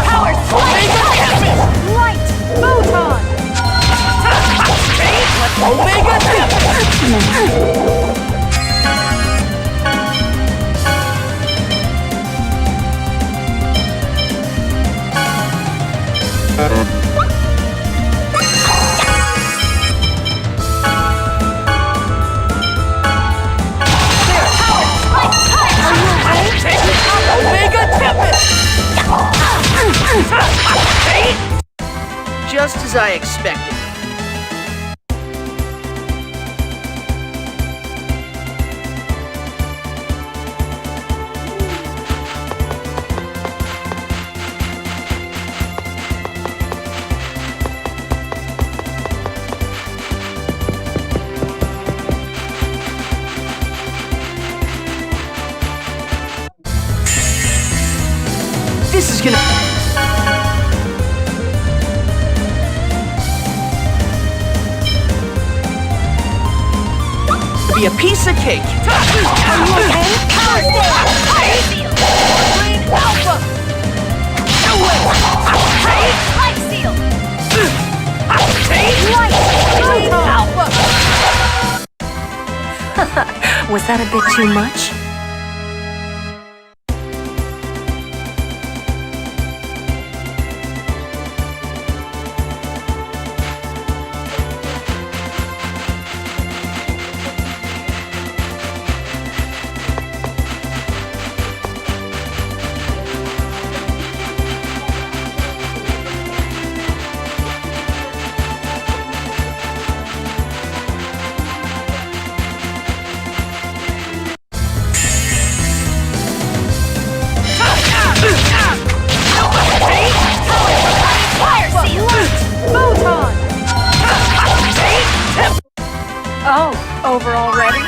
Power Omega Tempest! Light! Photon! Omega Tempest! Omega Tempest! Just as I expected. This is gonna be a piece of cake. Are you okay? Power Steel! Fire Seal! Green Alpha! No way! Light Seal! Light! Green Alpha! Was that a bit too much? Oh, over already?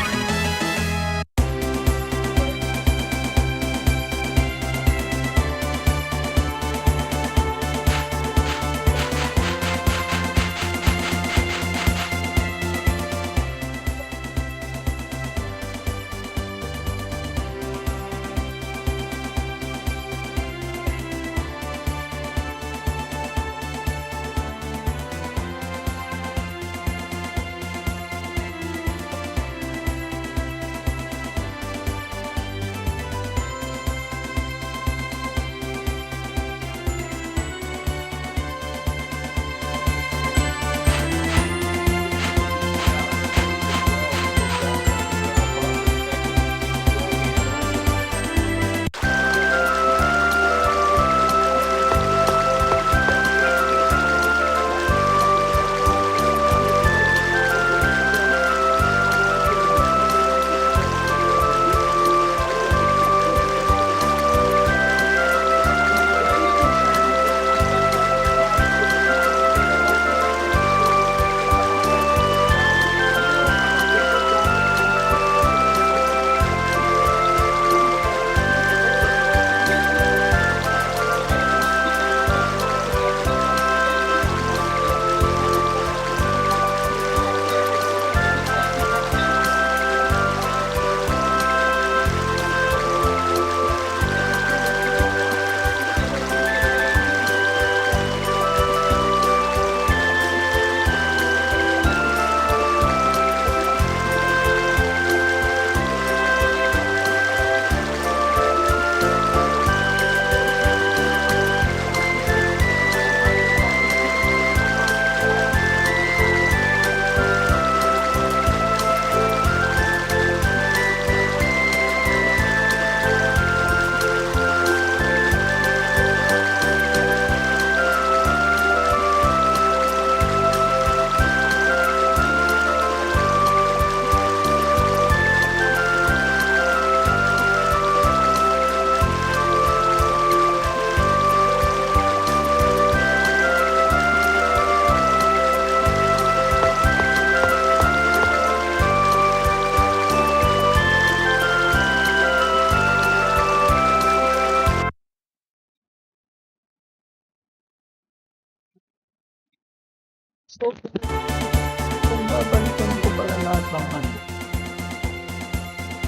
So, kung babalikan ko pala lahat ng ano,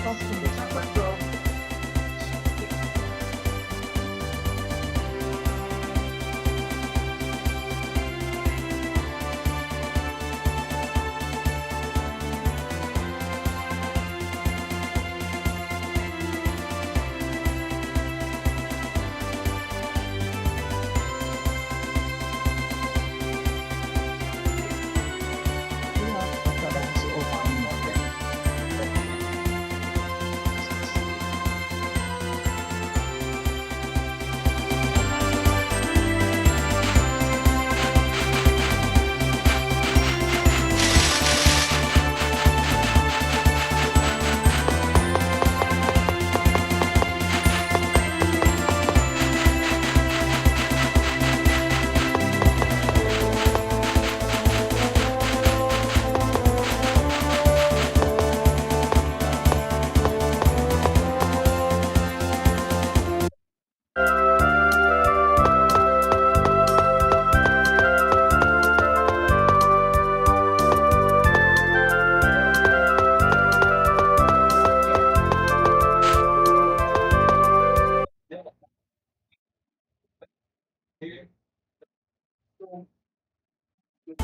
tapos You're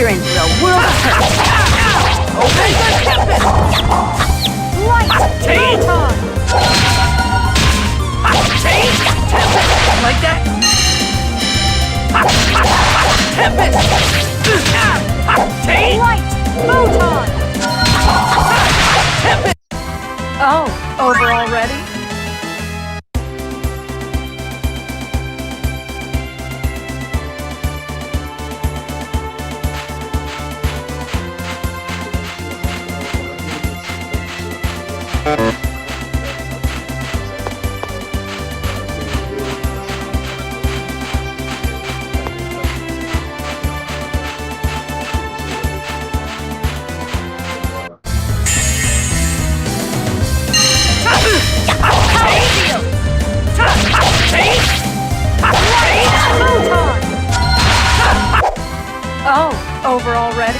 in for a world of hurt. Open the tempest! Light! Photon! Change! Tempest! Like that? Tempest! Change! Light! Photon! Tempest! Oh, over already? Oh, over already?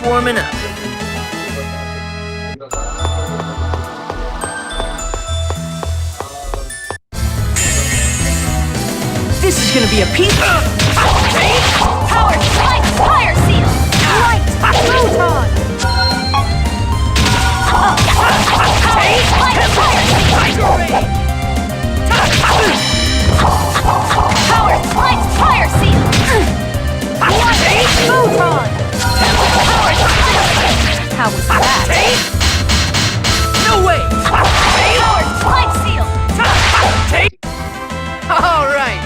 warming up. This is gonna be a piece of... Power Light Fire Seal! Light Photon! Light Fire Seal! Power Light Fire Seal! Light Photon! Power How was that? No way! Power Light Seal! All right.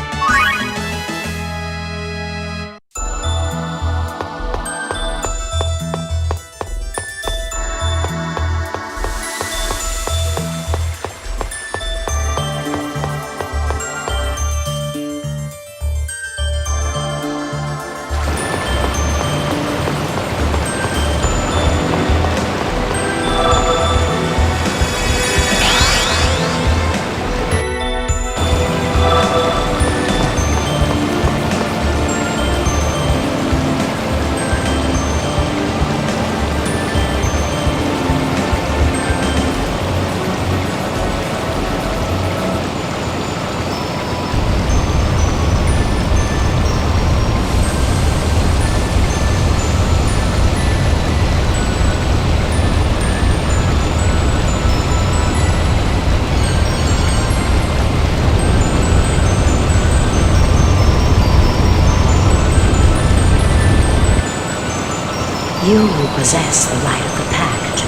You who possess the light of the Pact.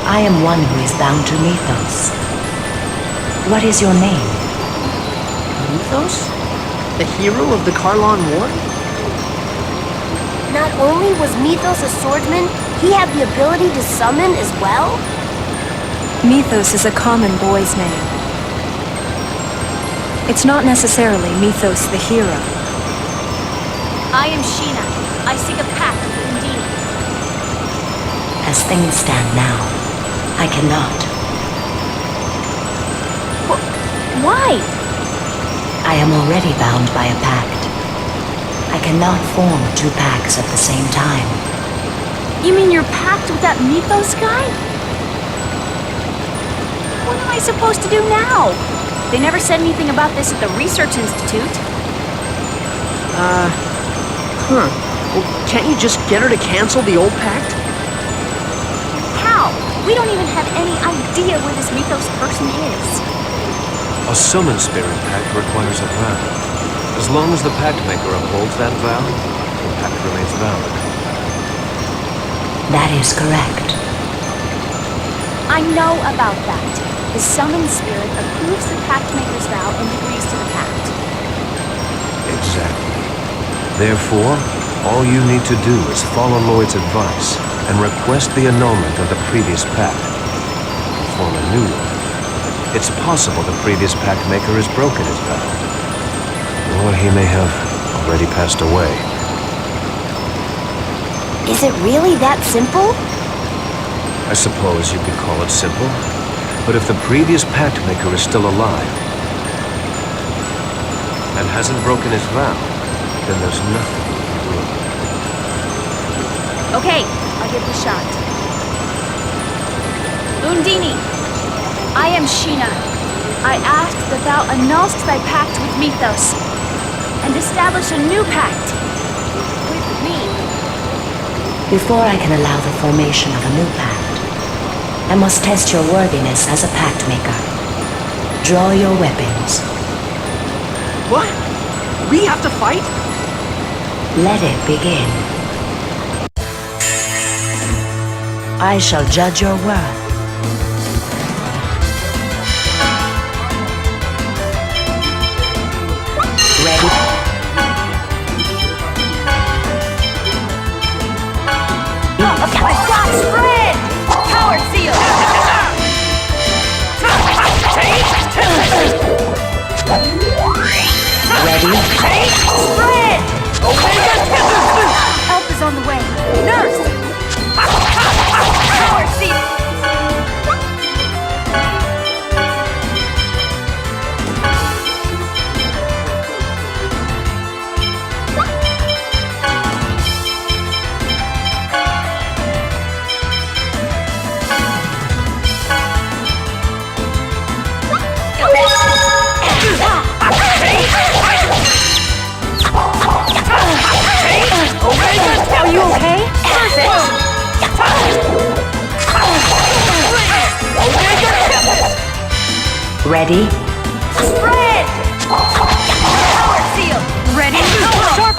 I am one who is bound to Mythos. What is your name? Mythos? The hero of the Karlon War? Not only was Mythos a swordsman, he had the ability to summon as well? Mythos is a common boy's name. It's not necessarily Mythos the hero. I am Sheena. I seek a pact with Undine. As things stand now, I cannot. Why? I am already bound by a pact. I cannot form two pacts at the same time. You mean your pact with that Mythos guy? What am I supposed to do now? They never said anything about this at the Research Institute. Well, can't you just get her to cancel the old pact? How? We don't even have any idea where this Mythos person is. A summon spirit pact requires a vow. As long as the pact maker upholds that vow, the pact remains valid. That is correct. I know about that. The summoned spirit approves the pact maker's vow and agrees to the pact. Exactly. Therefore, all you need to do is follow Lloyd's advice and request the annulment of the previous pact. Form a new one. It's possible the previous pact maker has broken his vow. Or he may have already passed away. Is it really that simple? I suppose you could call it simple. But if the previous pact maker is still alive and hasn't broken his vow, then there's nothing you can do about it. Okay, I'll give it a shot. Undine, I am Sheena. I ask that thou annulst thy pact with Mythos and establish a new pact with me. Before I can allow the formation of a new pact, I must test your worthiness as a pact maker. Draw your weapons. What? We have to fight? Let it begin. I shall judge your worth. Ready? I've got spread! Power seal! Ready? Spread! Help is on the way. Nurse! Power seal! Ready? Spread! Power seal! Ready? Sharp!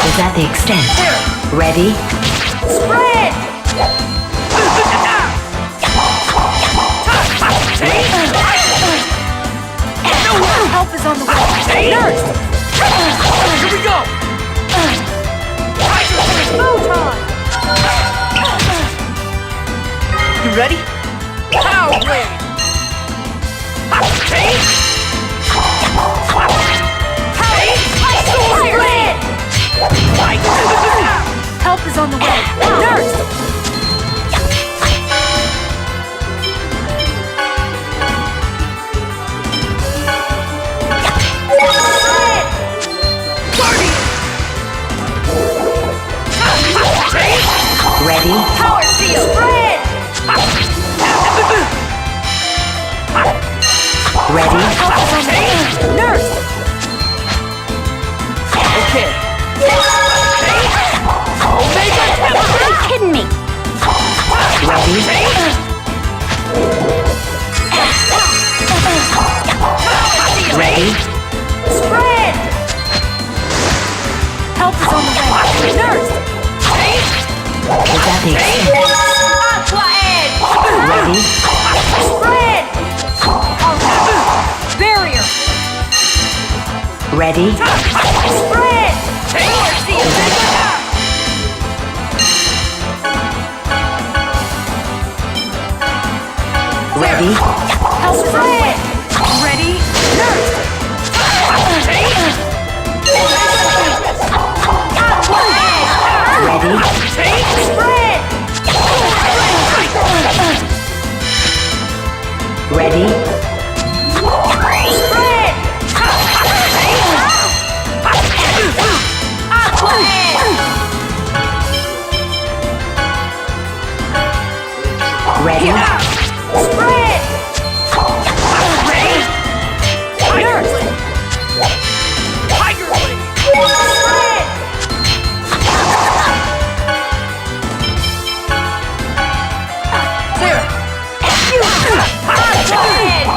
Is that the extent? Ready? Spread! Help is on the way. Nurse! Here we go! Photon! You ready? Power wave! Help is on the way. Nurse! Ready? Power seal! Spread! Ready? Help is on the way. Nurse! Okay. Omega Are you kidding me? Ready? Ready? Spread! Help is on the way. Nurse! Is that the extent? Aqua Edge! Ready? Spread! Barrier! Ready? Spread! Power seal! Ready? Help is on the way. Ready? Nurse! Aqua Edge! Ready? Spread! Ready? Spread! Aqua Edge! Ready? Spread! Nurse! Tiger wave! Spread! There! Aqua Edge!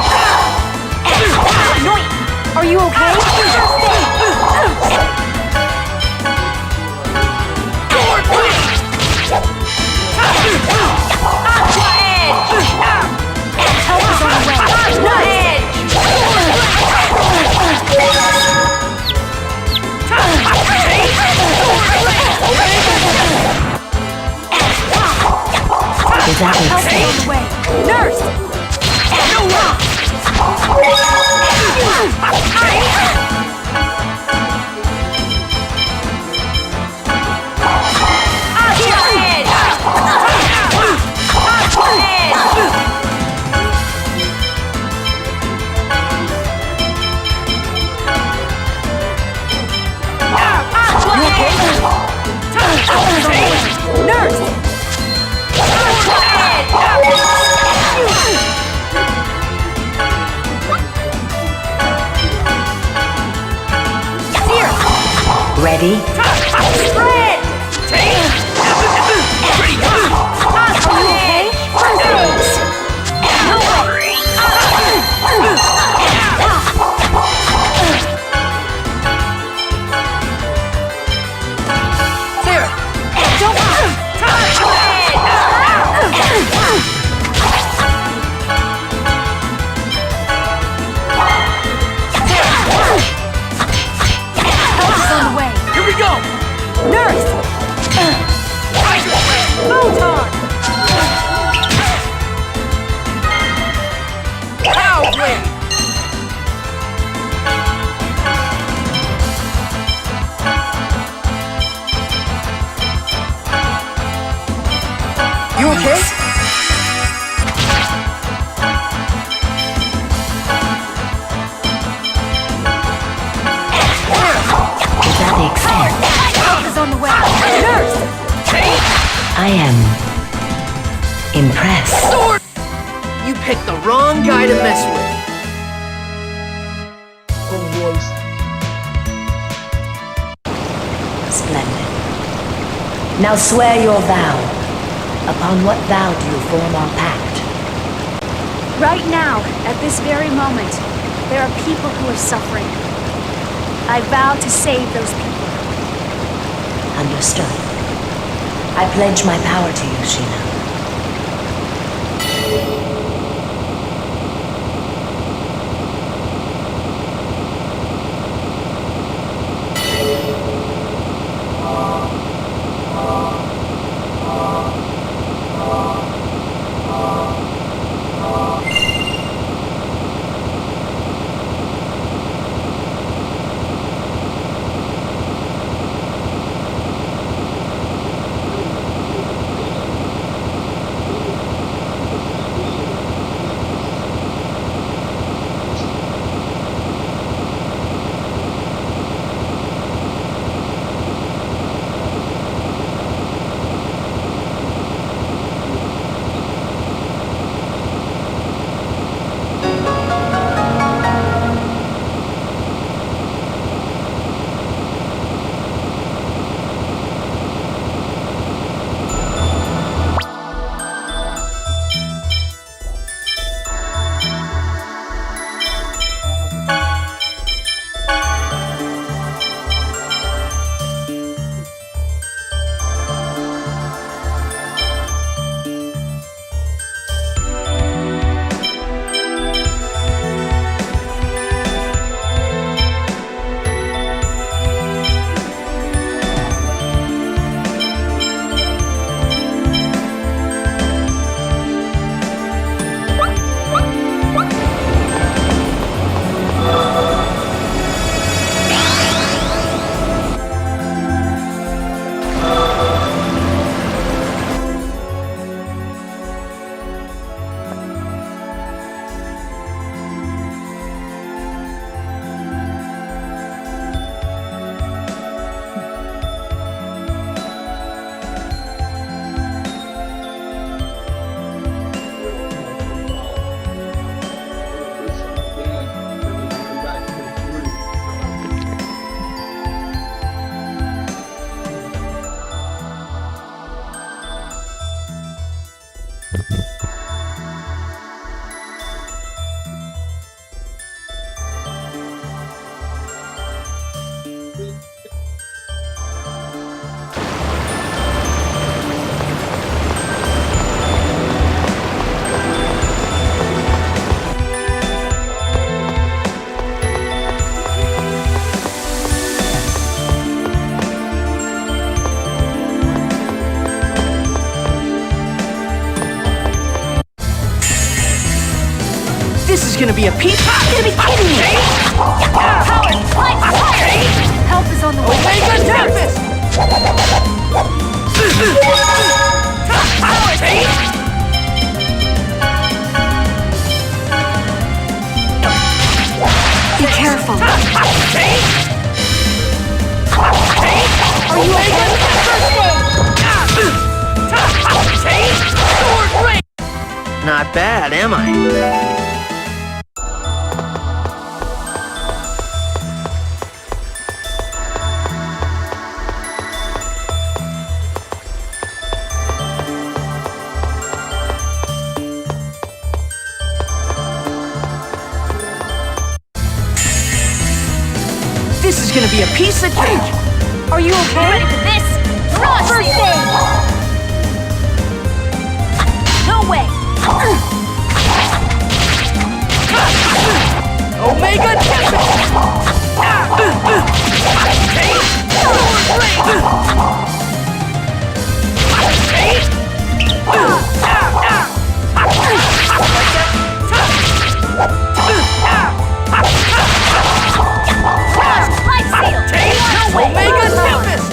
Annoying! Are you okay? First aid! Sword wave! Aqua Edge! Help is on the way. Aqua Edge! Is that the Help is extent? on the way. Nurse! Aqua Edge! Aqua Edge! Aqua Edge! Help is on the way. Nurse! Aqua Edge! Here! Ready? Spread! Are you okay? First aid! There! Don't Help is on the way. Here we go! Nurse! Tiger wave! Photon! Power wave! You okay? Is that the extent? Help is on the way. Nurse! I am impressed. Sword! You picked the wrong guy to mess with. Kung boys. Splendid. Now swear your vow. Upon what vow do you form our pact? Right now, at this very moment, there are people who are suffering. I vow to save those people. Understood. I pledge my power to you, Sheena. This is gonna be a piece. You're gonna be kidding me! Howard, light fire! Help is on the way. Omega Tempest! Be careful. Are you Not bad, am I? This is gonna be a piece of cake! Are you okay? Ready for this? Rush! First aid! No way! Omega Tempest! Life seal! No way! Omega Tempest!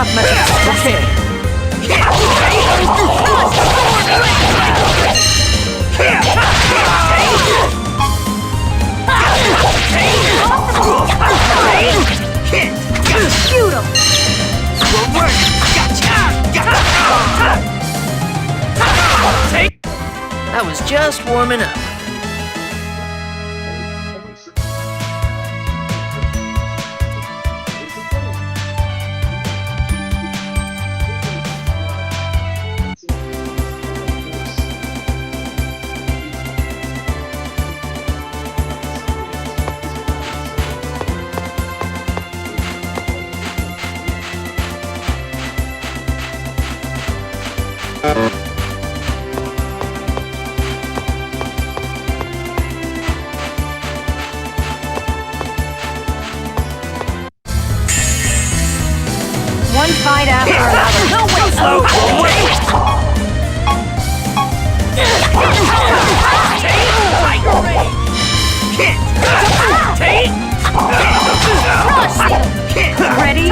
not much of a okay. Shoot him! That was just warming up. One fight after another. No way! Slow! Ready?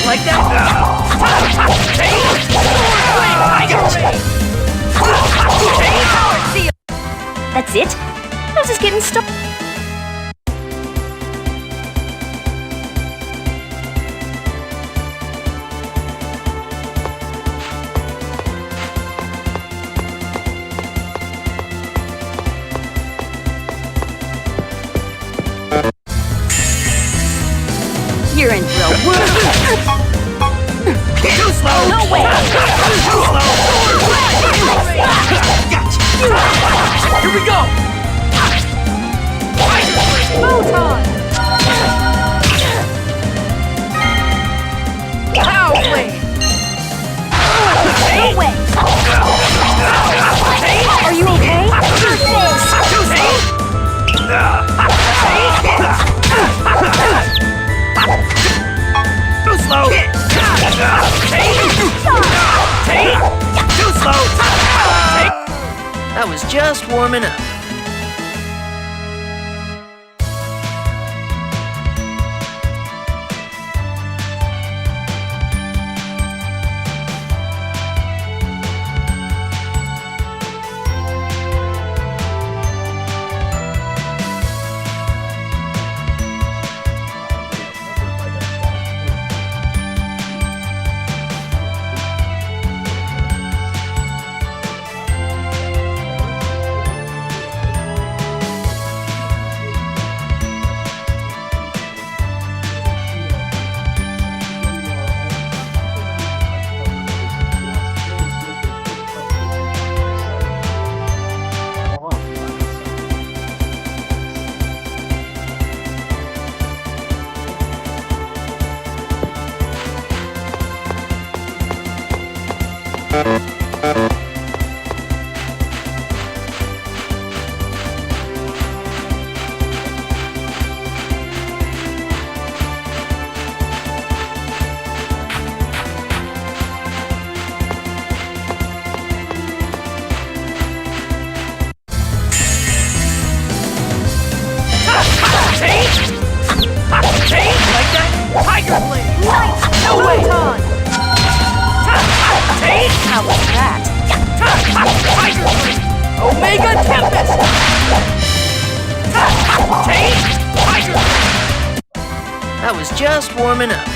Like that? That's it? I was just getting stuck. You're in for a whirl. Too slow! No way! Too slow! Gotcha! Here we go! Photon! Pow blade! No way! Are you okay? Too slow! Too slow! That was just warming up. Tiger blade! No way! How was that? Tiger blade! Omega Tempest! Tiger blade! That was just warming up.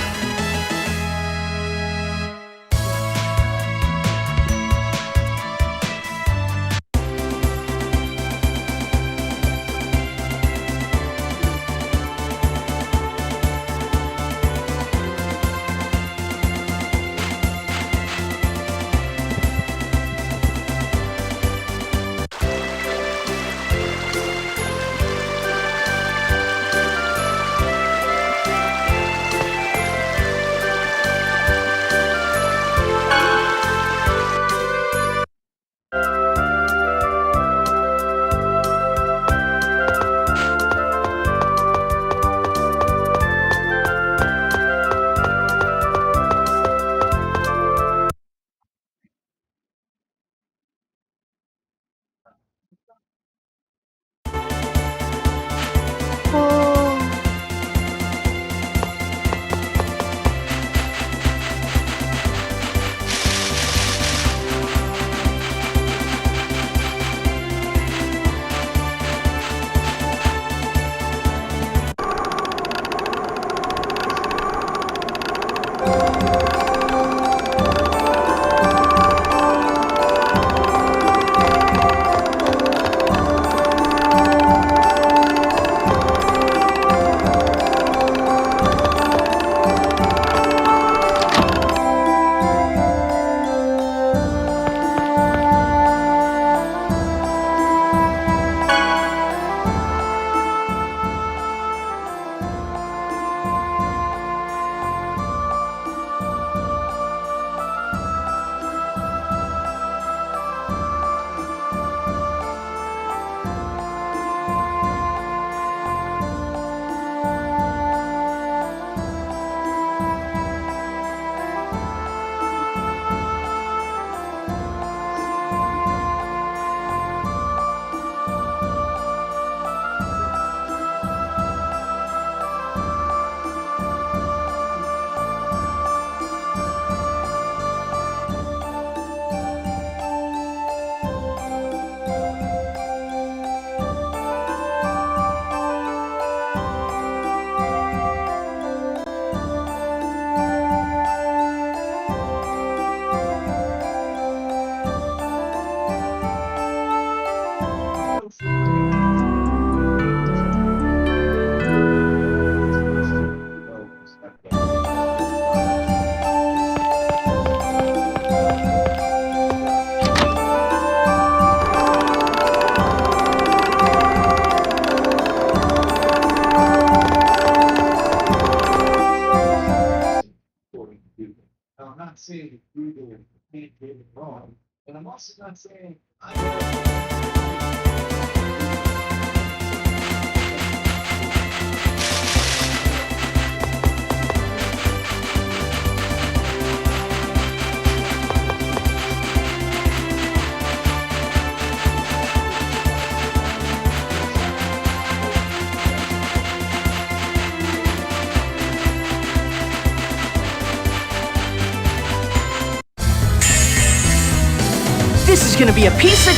This is gonna be a piece of...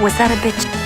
Was that a bitch?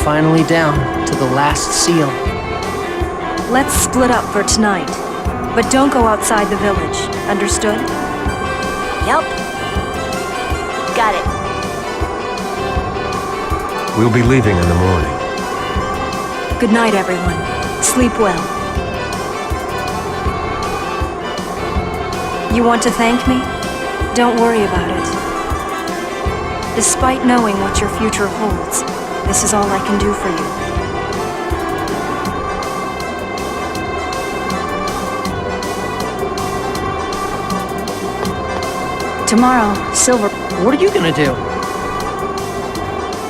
finally down to the last seal. Let's split up for tonight. But don't go outside the village. Understood? Yup. Got it. We'll be leaving in the morning. Good night, everyone. Sleep well. You want to thank me? Don't worry about it. Despite knowing what your future holds, this is all I can do for you. Tomorrow, Silver... What are you gonna do?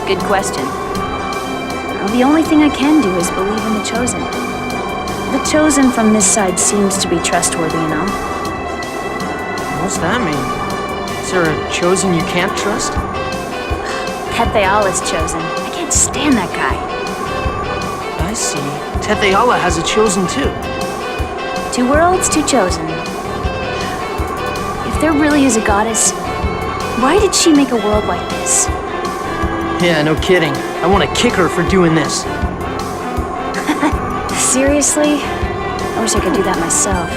Good question. Well, the only thing I can do is believe in the Chosen. The Chosen from this side seems to be trustworthy and all. What's that mean? Is there a Chosen you can't trust? Tetheal is Chosen. I can't stand that guy. I see. Tetheala has a Chosen too. 2 worlds, 2 Chosen. If there really is a goddess, why did she make a world like this? Yeah, no kidding. I want to kick her for doing this. Seriously? I wish I could do that myself.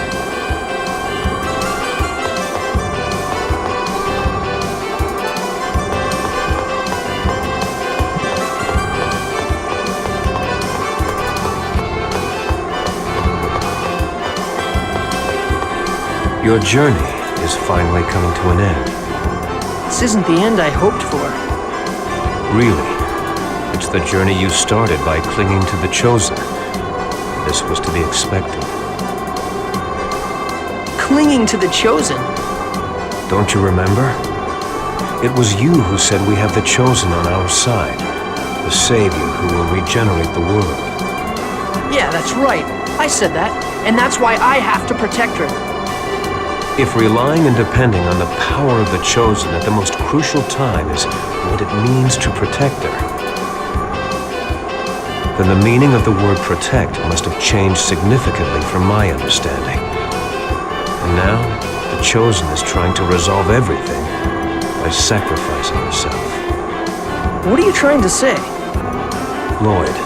Your journey is finally coming to an end. This isn't the end I hoped for. Really, it's the journey you started by clinging to the Chosen. This was to be expected. Clinging to the Chosen? Don't you remember? It was you who said we have the Chosen on our side, the Savior who will regenerate the world. Yeah, that's right. I said that, and that's why I have to protect her. If relying and depending on the power of the Chosen at the most crucial time is what it means to protect her, then the meaning of the word protect must have changed significantly from my understanding. And now, the Chosen is trying to resolve everything by sacrificing herself. What are you trying to say? Lloyd,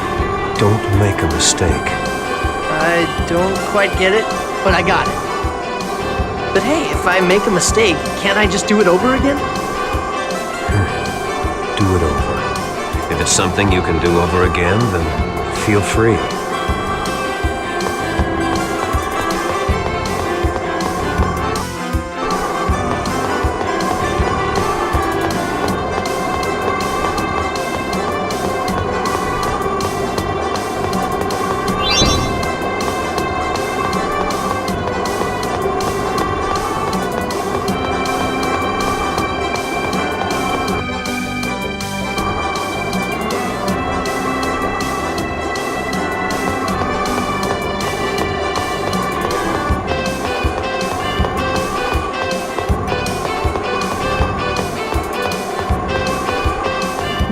don't make a mistake. I don't quite get it, but I got it. But hey, if I make a mistake, can't I just do it over again? Do it over. If it's something you can do over again, then feel free.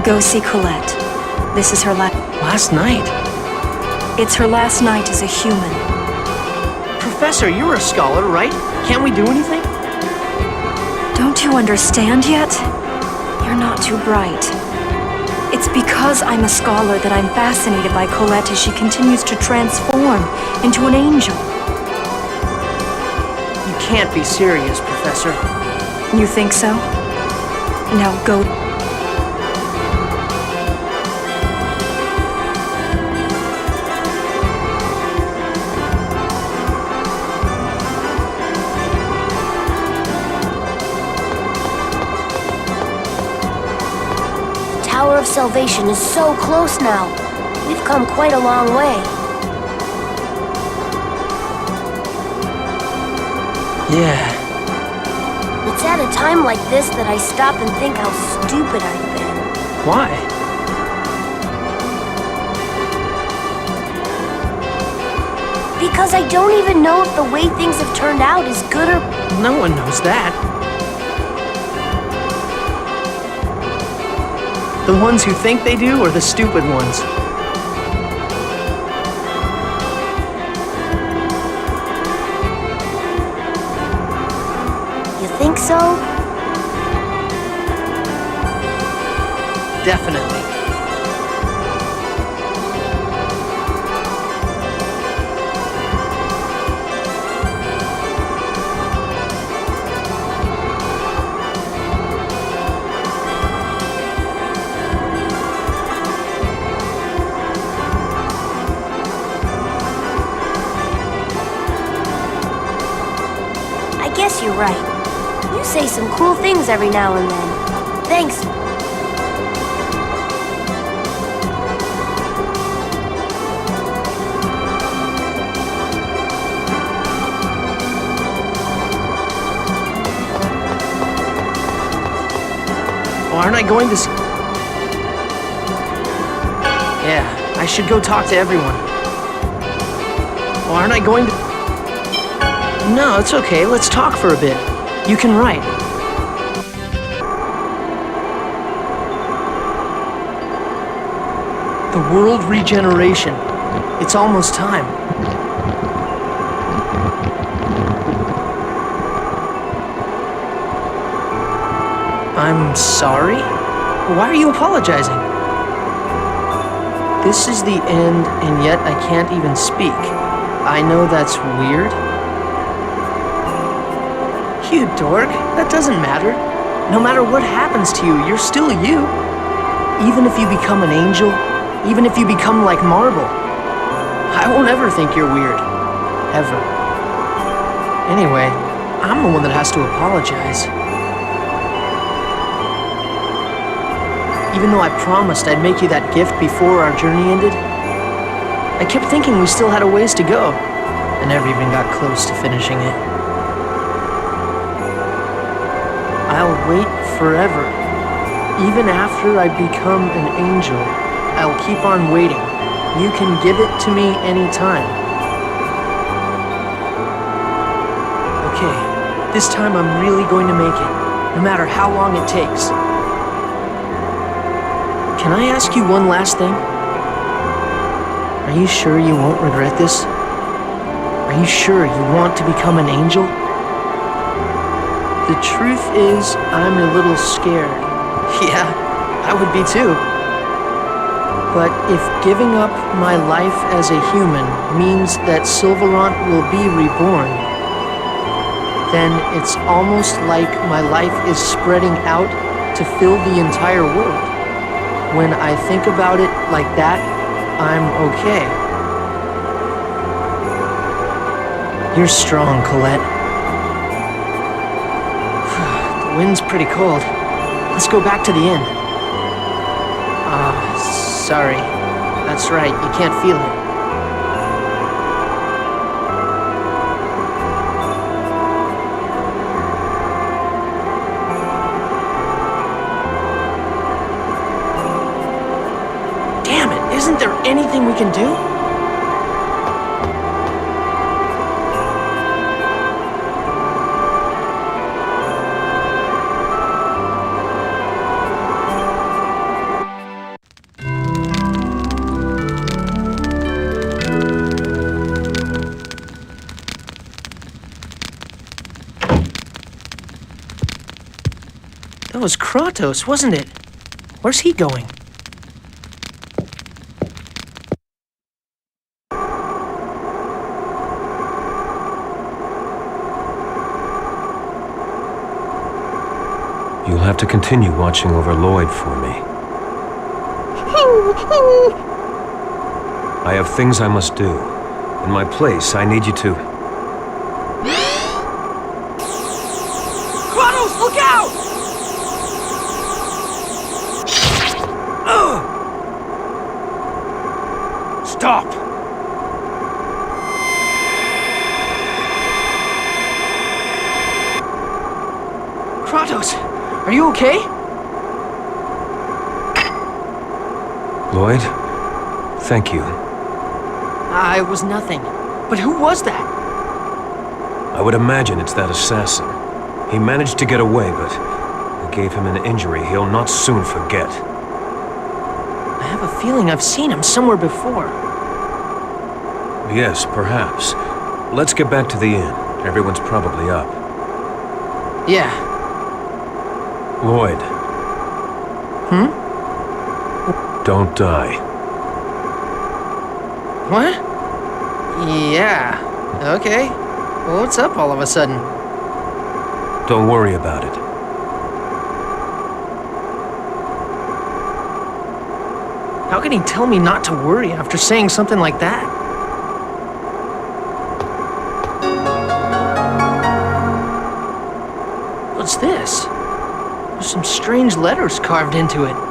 Go see Colette. This is her Last night? It's her last night as a human. Professor, you're a scholar, right? Can't we do anything? Don't you understand yet? You're not too bright. It's because I'm a scholar that I'm fascinated by Colette as she continues to transform into an angel. You can't be serious, Professor. You think so? Now go. Tower of Salvation is so close now. We've come quite a long way. Yeah. It's at a time like this that I stop and think how stupid I've been. Why? Because I don't even know if the way things have turned out is good or... No one knows that. The ones who think they do or the stupid ones? You think so? Definitely. guess you're right. You say some cool things every now and then. Thanks. Well, aren't I going to Yeah, I should go talk to everyone. Well, aren't I going to... No, it's okay. Let's talk for a bit. You can write. The world regeneration. It's almost time. I'm sorry? Why are you apologizing? This is the end, and yet I can't even speak. I know that's weird. You dork, that doesn't matter. No matter what happens to you, you're still you. Even if you become an angel, even if you become like marble, I won't ever think you're weird. Ever. Anyway, I'm the one that has to apologize. Even though I promised I'd make you that gift before our journey ended, I kept thinking we still had a ways to go, and never even got close to finishing it. I'll wait forever. Even after I become an angel, I'll keep on waiting. You can give it to me anytime. Okay, this time I'm really going to make it, no matter how long it takes. Can I ask you one last thing? Are you sure you won't regret this? Are you sure you want to become an angel? The truth is, I'm a little scared. Yeah, I would be too. But if giving up my life as a human means that Sylvarant will be reborn, then it's almost like my life is spreading out to fill the entire world. When I think about it like that, I'm okay. You're strong, Colette. The wind's pretty cold. Let's go back to the inn. Sorry. That's right, you can't feel it. Damn it, isn't there anything we can do? That was Kratos, wasn't it? Where's he going? You'll have to continue watching over Lloyd for me. I have things I must do. In my place, I need you to... Kratos, look out! Stop! Kratos, are you okay? Lloyd, thank you. It was nothing. But who was that? I would imagine it's that assassin. He managed to get away, but I gave him an injury he'll not soon forget. I have a feeling I've seen him somewhere before. Yes, perhaps. Let's get back to the inn. Everyone's probably up. Yeah. Lloyd. Don't die. What? Yeah. Okay. Well, what's up all of a sudden? Don't worry about it. How can he tell me not to worry after saying something like that? What's this? There's some strange letters carved into it.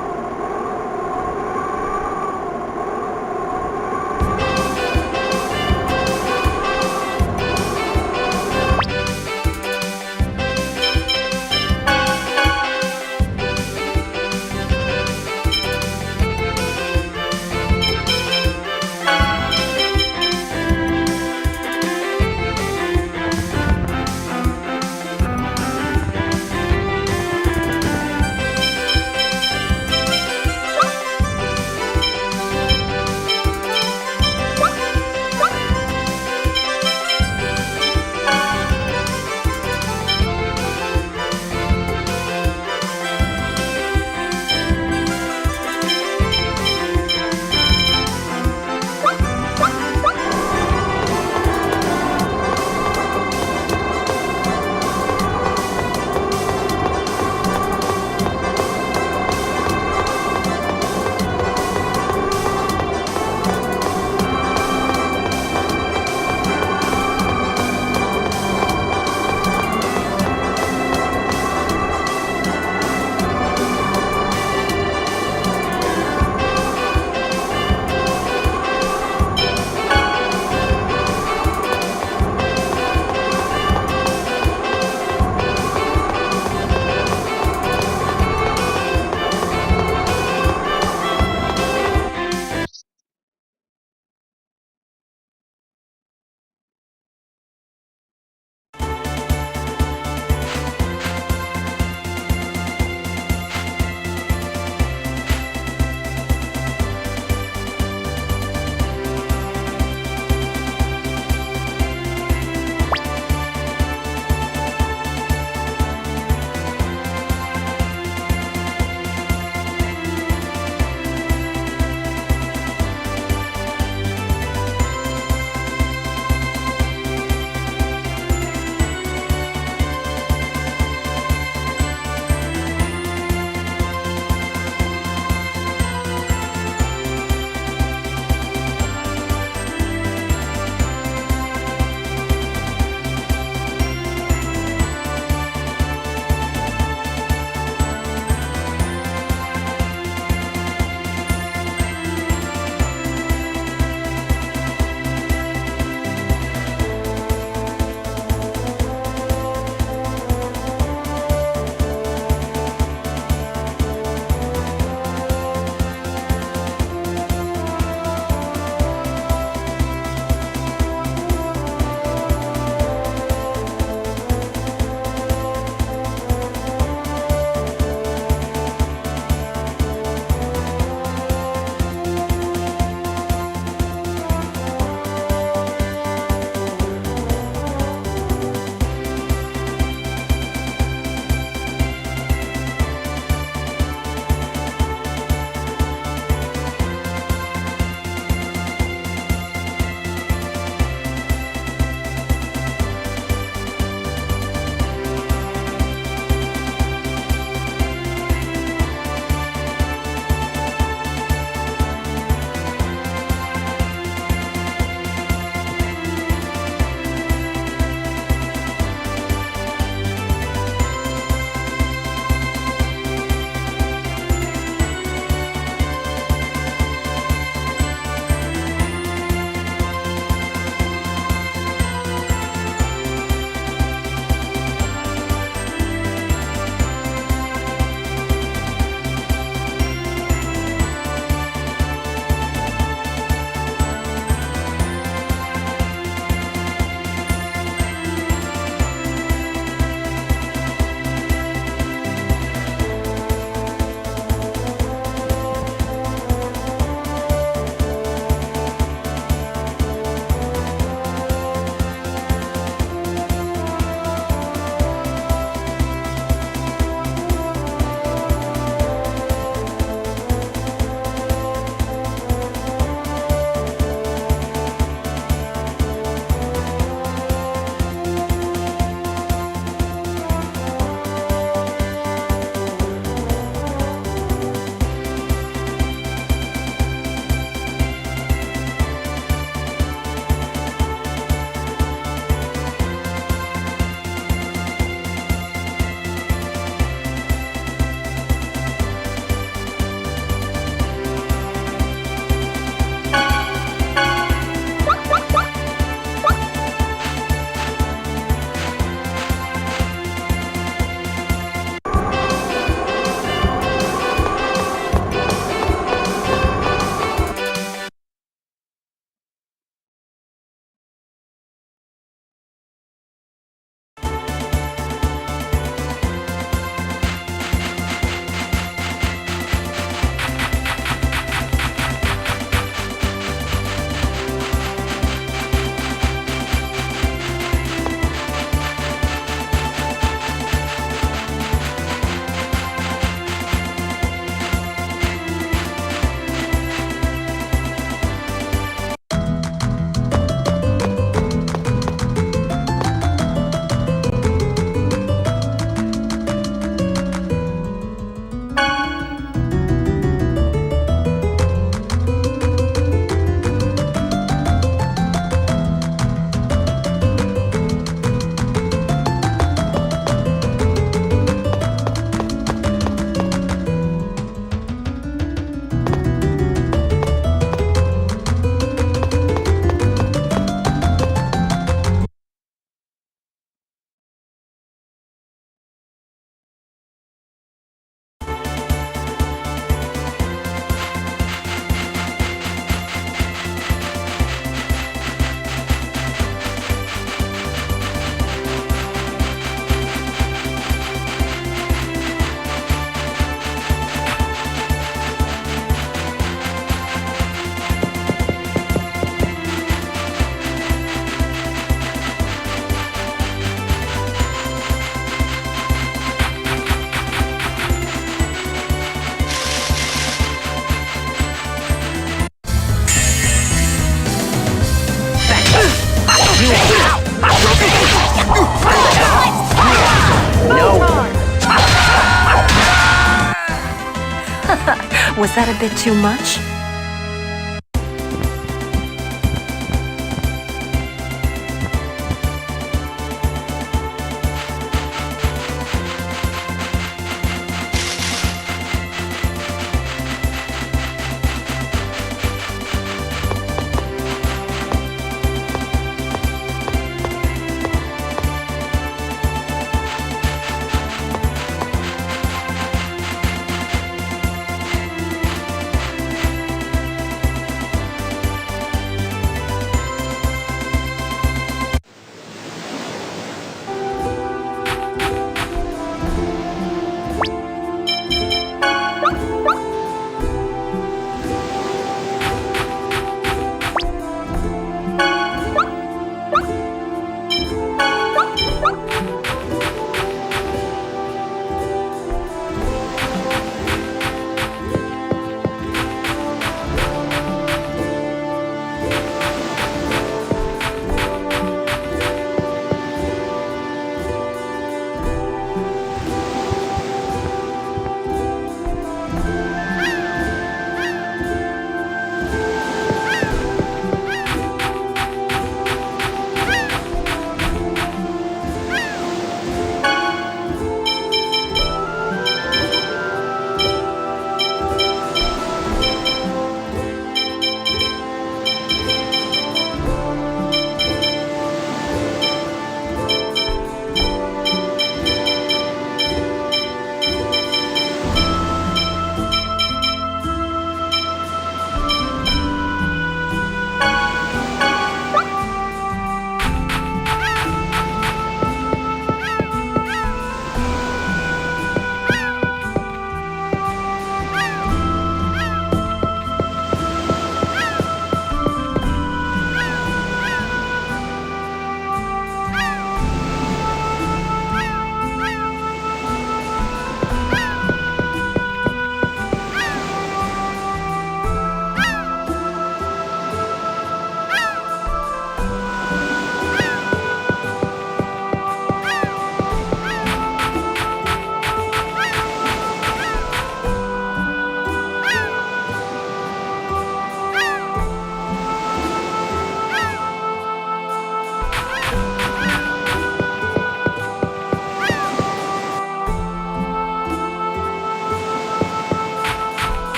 Was that a bit too much?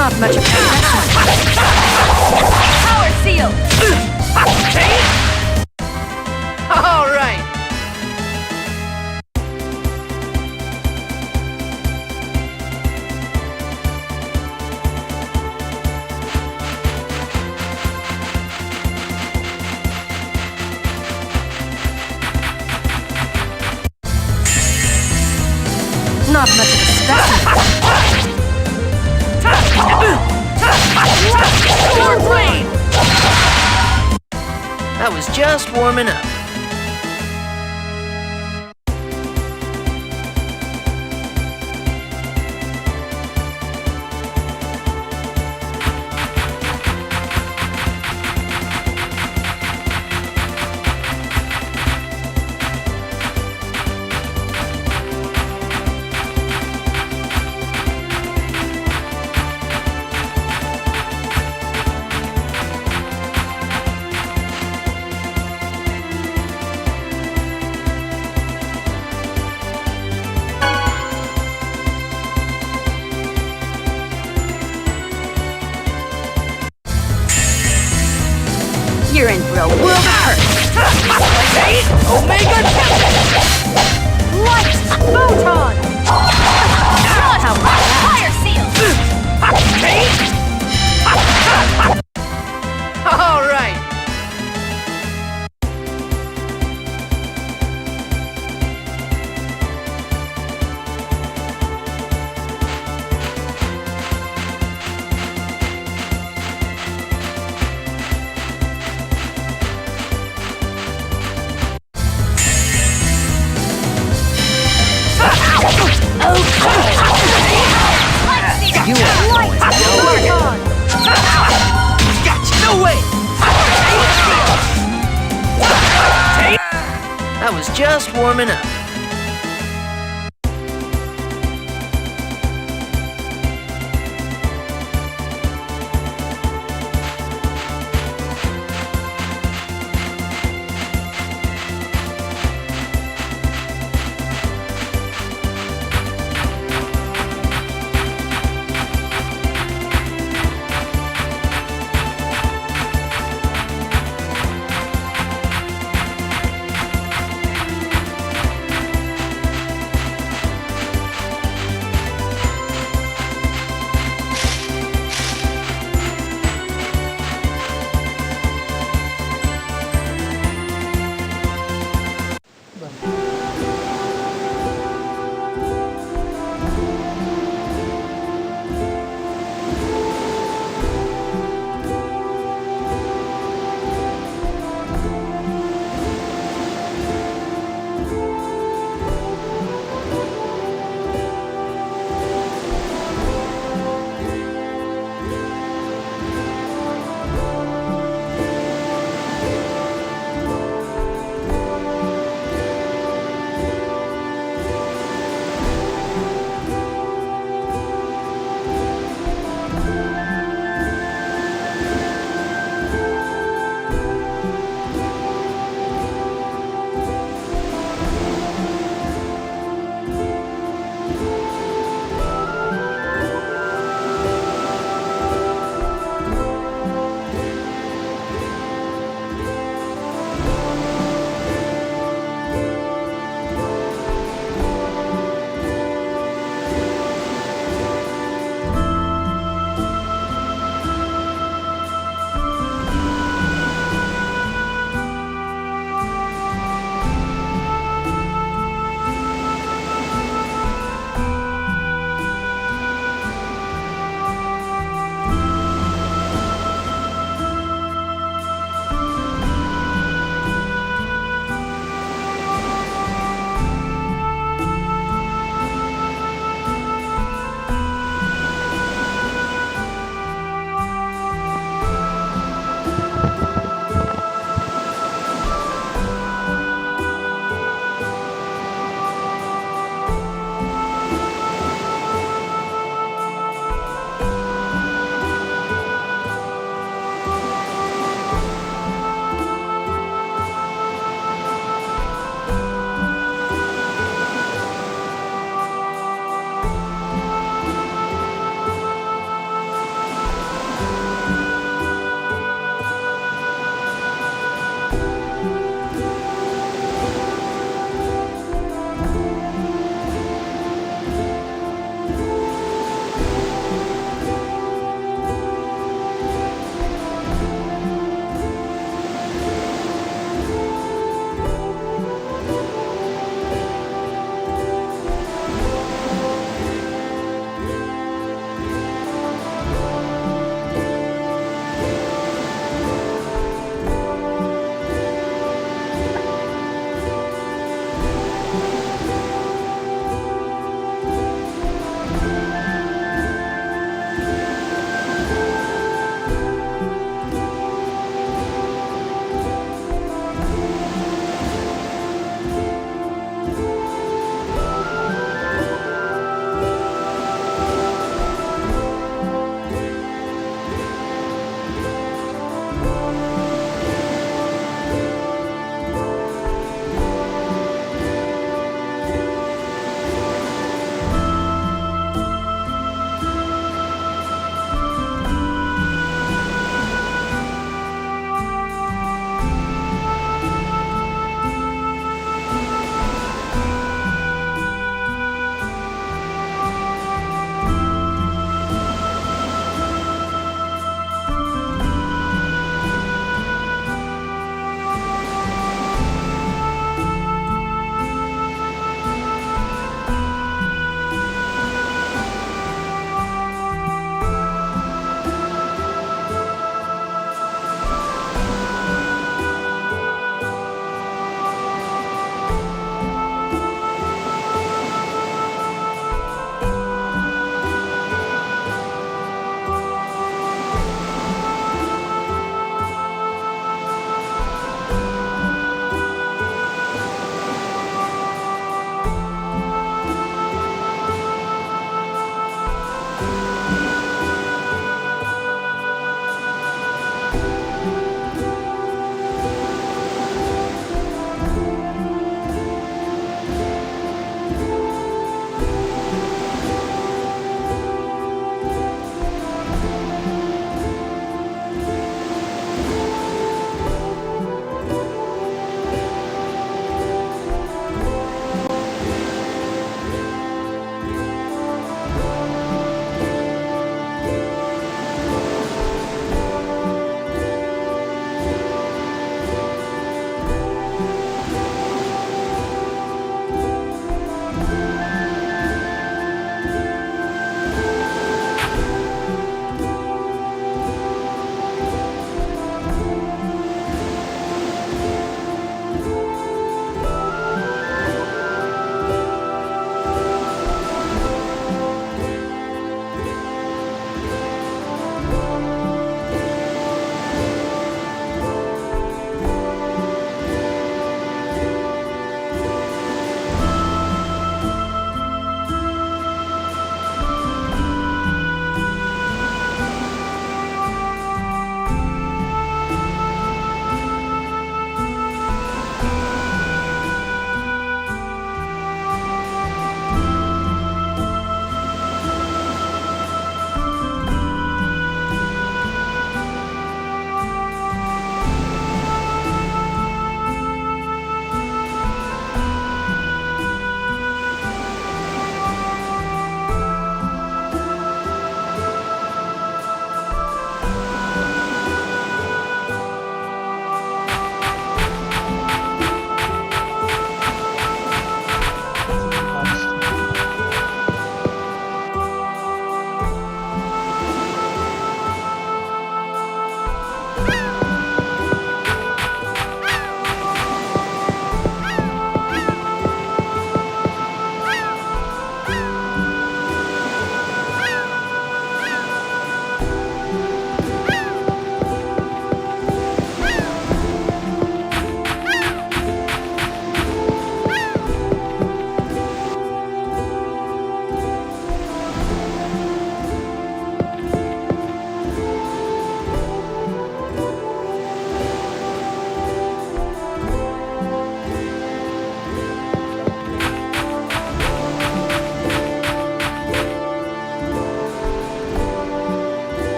Not much of a Power seal! All right. Not much of a specimen. I was just warming up. You're in for a world of Omega Light photon! Not how fire seal! All right. You are going nowhere. Gotcha. No way. I was just warming up.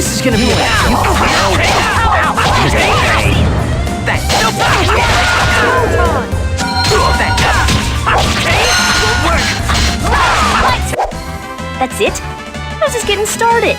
This is gonna be That's it? I was just getting started.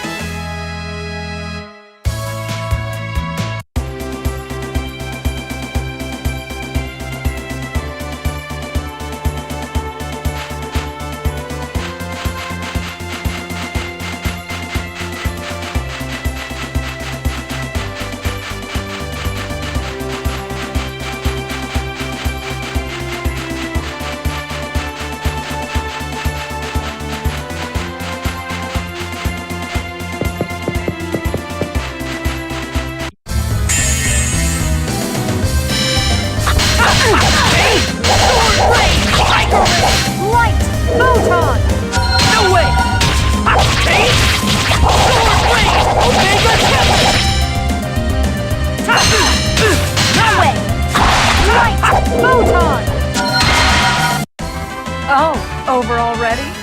Oh, over already?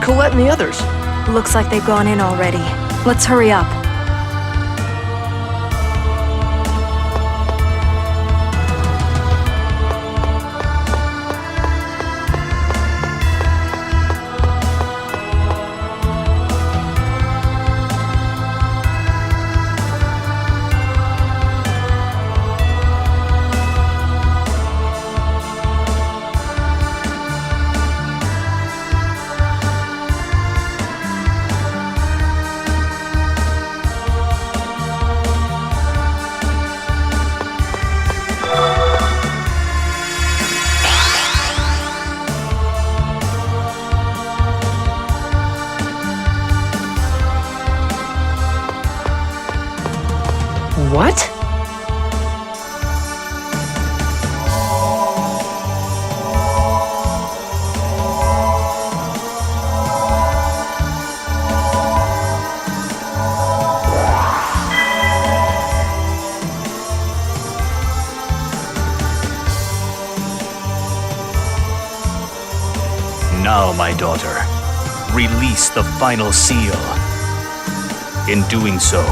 Colette and the others? Looks like they've gone in already. Let's hurry up. What? Now, my daughter, release the final seal. In doing so,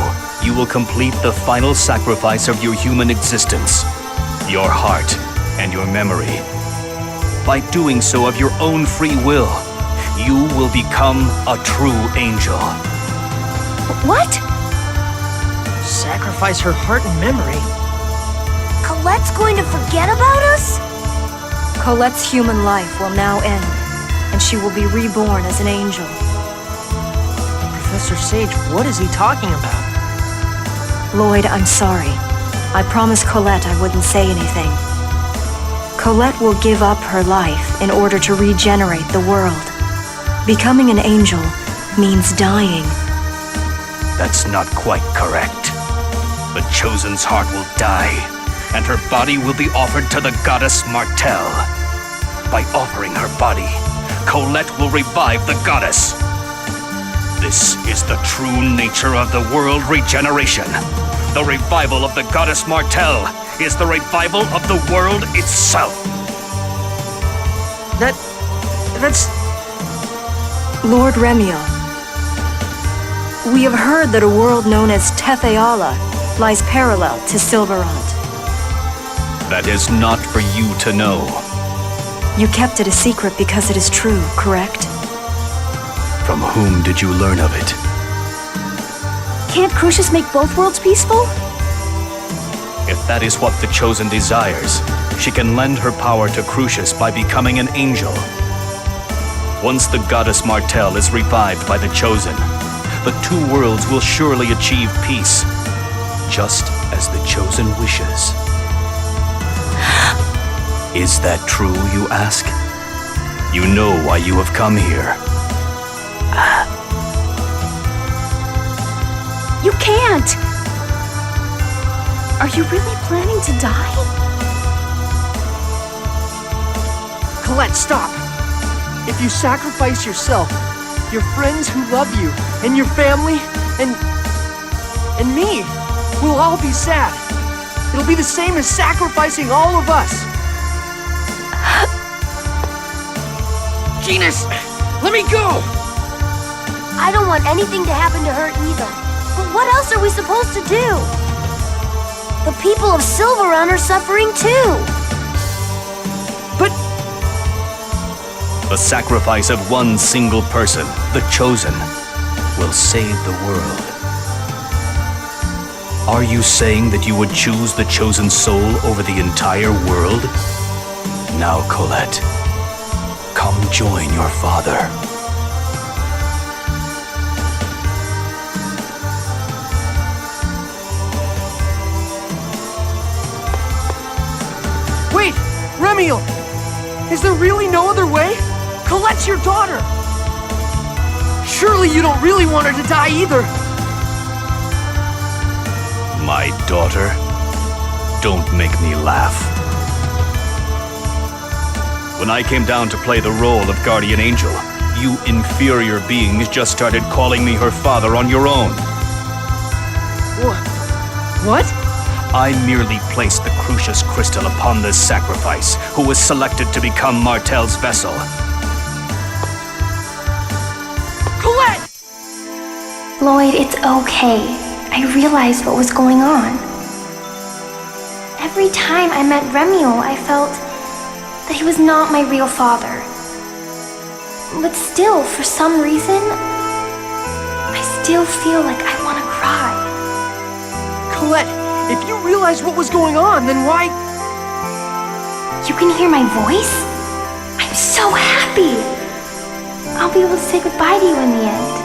you will complete the final sacrifice of your human existence, your heart and your memory. By doing so of your own free will, you will become a true angel. What? Sacrifice her heart and memory? Colette's going to forget about us? Colette's human life will now end, and she will be reborn as an angel. Professor Sage, what is he talking about? Lloyd, I'm sorry. I promised Colette I wouldn't say anything. Colette will give up her life in order to regenerate the world. Becoming an angel means dying. That's not quite correct. The Chosen's heart will die, and her body will be offered to the goddess Martel. By offering her body, Colette will revive the goddess. This is the true nature of the world regeneration. The revival of the goddess Martel is the revival of the world itself. That's... Lord Remiel, we have heard that a world known as Tetheala lies parallel to Silverant. That is not for you to know. You kept it a secret because it is true, correct? From whom did you learn of it? Can't Crucius make both worlds peaceful? If that is what the Chosen desires, she can lend her power to Crucius by becoming an angel. Once the goddess Martel is revived by the Chosen, the two worlds will surely achieve peace, just as the Chosen wishes. Is that true, you ask? You know why you have come here. You can't! Are you really planning to die? Colette, stop! If you sacrifice yourself, your friends who love you, and your family, and me, we'll all be sad. It'll be the same as sacrificing all of us. Genus, let me go! I don't want anything to happen to her either. But what else are we supposed to do? The people of Silverun are suffering too. But... The sacrifice of one single person, the Chosen, will save the world. Are you saying that you would choose the Chosen soul over the entire world? Now, Colette, come join your father. Wait! Remiel! Is there really no other way? Colette's your daughter! Surely you don't really want her to die either! My daughter? Don't make me laugh. When I came down to play the role of Guardian Angel, you inferior beings just started calling me her father on your own. What? I merely placed the Crucius crystal upon this sacrifice, who was selected to become Martel's vessel. Lloyd, it's okay. I realized what was going on. Every time I met Remuel, I felt that he was not my real father. But still, for some reason, I still feel like I want to cry. Colette, if you realized what was going on, then why... You can hear my voice? I'm so happy! I'll be able to say goodbye to you in the end.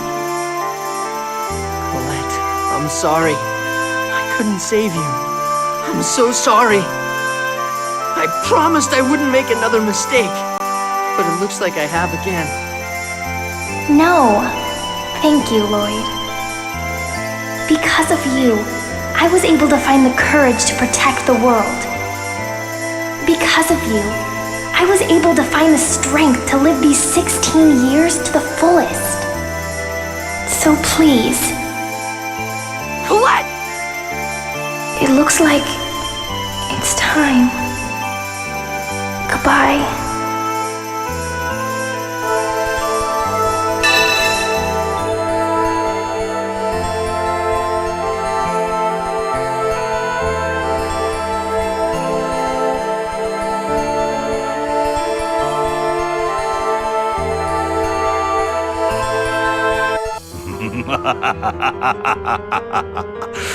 Colette, I'm sorry. I couldn't save you. I'm so sorry. I promised I wouldn't make another mistake. But it looks like I have again. No. Thank you, Lloyd. Because of you, I was able to find the courage to protect the world. Because of you, I was able to find the strength to live these 16 years to the fullest. So please... Colette! It looks like it's time. Goodbye.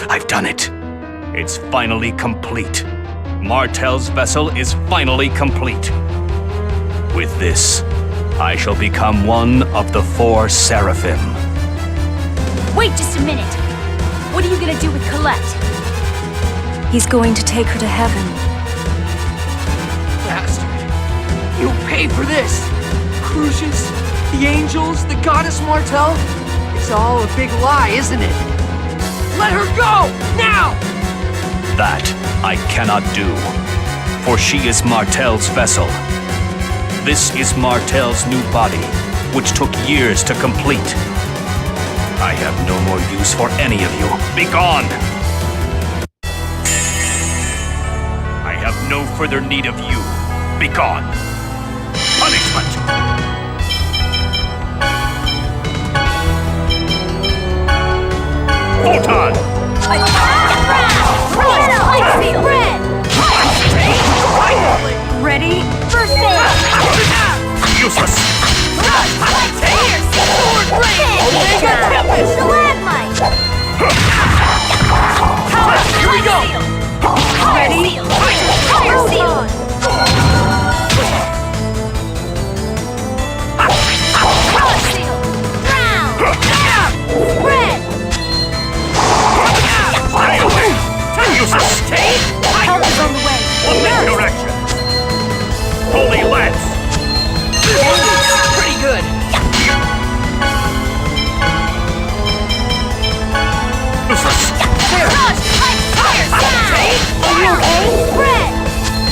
I've done it. It's finally complete. Martel's vessel is finally complete. With this, I shall become one of the 4 Seraphim. Wait just a minute. What are you gonna do with Colette? He's going to take her to heaven. Bastard. You'll pay for this. Crucius, the angels, the goddess Martel. It's all a big lie, isn't it? Let her go! Now! That I cannot do, for she is Martel's vessel. This is Martel's new body, which took years to complete. I have no more use for any of you. Be gone! I have no further need of you. Be gone! Punishment! Photon! Ready? First aid! Useless! Stalagmite! Here we go! Ready? Fire seal! Power seal! Ground! Spread! Stay away! Useless! Help is on the way! One direction! Holy Lance! Pretty good. Useless! Rush! Fire! Are you okay? Spread!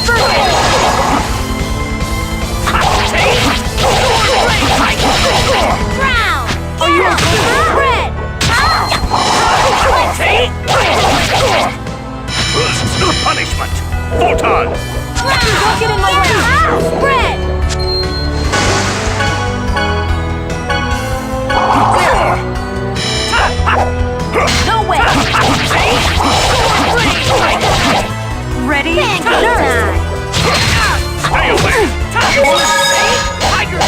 First ground! Are you okay? Spread! Punishment! Photon! Don't get in my way! Spread! No way! Ready? Nurse! Stay away! Tiger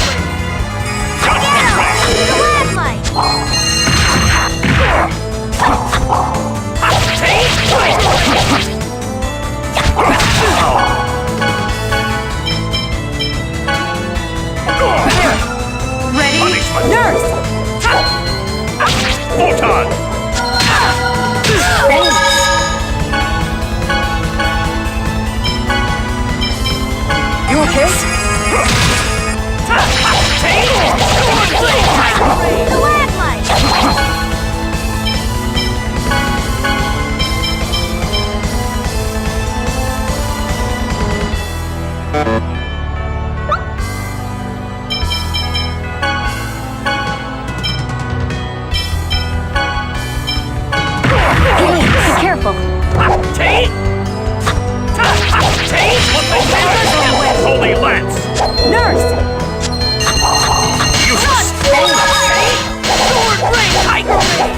Ready? Punishment! Nurse! Photon! You okay? Careful! Holy Lance! Nurse! Useless! Sword Ring! Tiger Ring!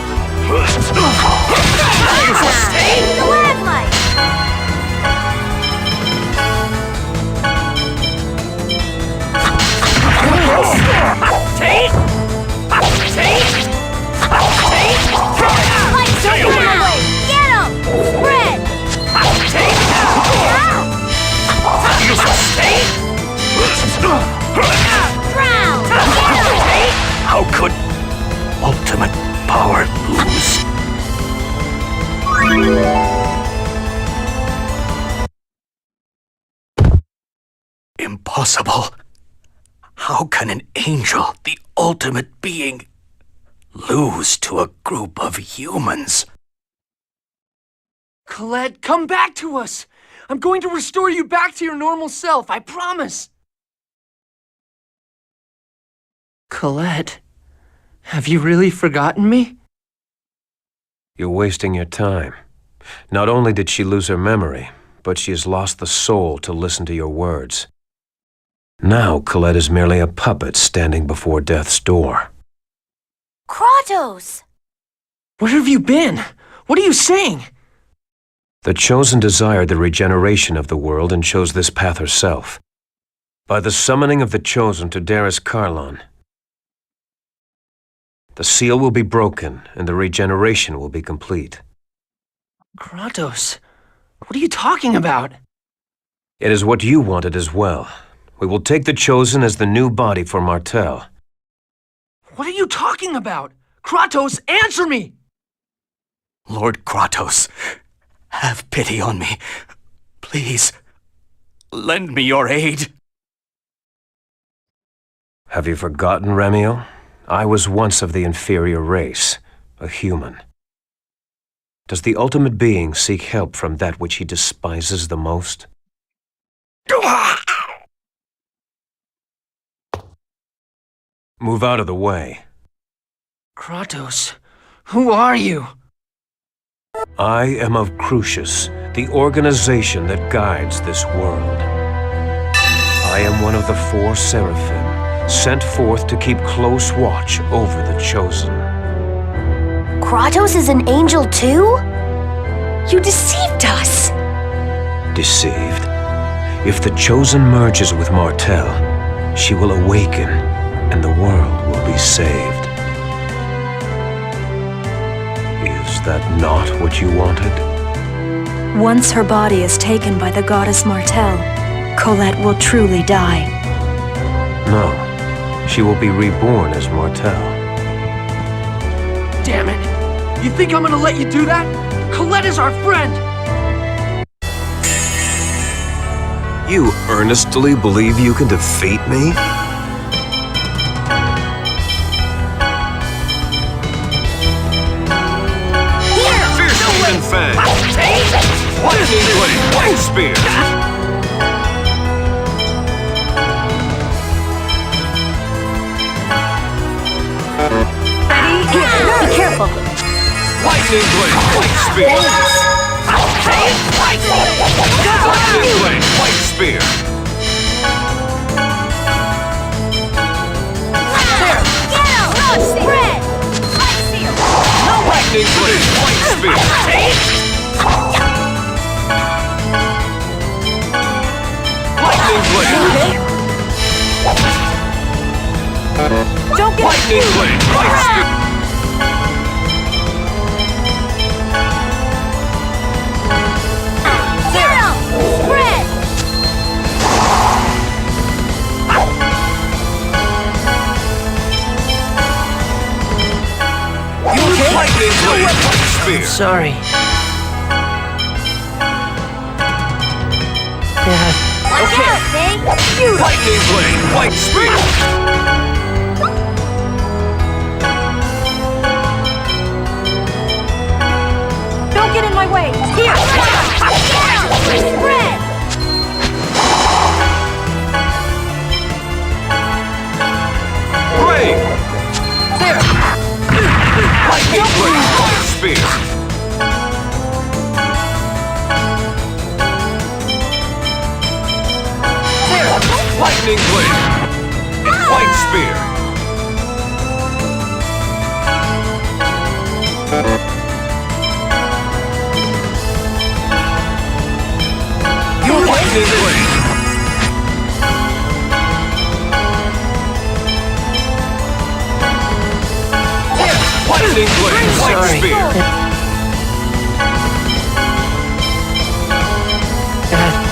Drown! How could ultimate power lose? Impossible. How can an angel, the ultimate being, lose to a group of humans? Colette, come back to us! I'm going to restore you back to your normal self, I promise! Colette, have you really forgotten me? You're wasting your time. Not only did she lose her memory, but she has lost the soul to listen to your words. Now Colette is merely a puppet standing before death's door. Kratos! Where have you been? What are you saying? The Chosen desired the regeneration of the world and chose this path herself. By the summoning of the Chosen to Darius Karlon, the seal will be broken and the regeneration will be complete. Kratos, what are you talking about? It is what you wanted as well. We will take the Chosen as the new body for Martel. What are you talking about? Kratos, answer me! Lord Kratos, have pity on me. Please, lend me your aid. Have you forgotten, Remiel? I was once of the inferior race, a human. Does the ultimate being seek help from that which he despises the most? Move out of the way. Kratos, who are you? I am of Crucius, the organization that guides this world. I am one of the 4 Seraphim, sent forth to keep close watch over the Chosen. Kratos is an angel too? You deceived us! Deceived? If the Chosen merges with Martel, she will awaken, and the world will be saved. Is that not what you wanted? Once her body is taken by the goddess Martel, Colette will truly die. No, she will be reborn as Martel. Damn it! You think I'm gonna let you do that? Colette is our friend! You earnestly believe you can defeat me? Fierce Fang! Lightning Blade! White Spear! Ready? Here, be careful. Lightning Blade! White Spear! Lightning Blade! White Spear! Spread! Lightning Blade! White Spear! Lightning Blade! Don't get Lightning Blade! White Spear! Spread! Lightning Blade! White Spear! Sorry. Watch out, Faye! Lightning Blade! White Spear! Don't get in my way! Here! Spread! Ray! Lightning Blade! White Spear! Lightning Blade! White Spear! Lightning Blade! Lightning Blade! White Spear!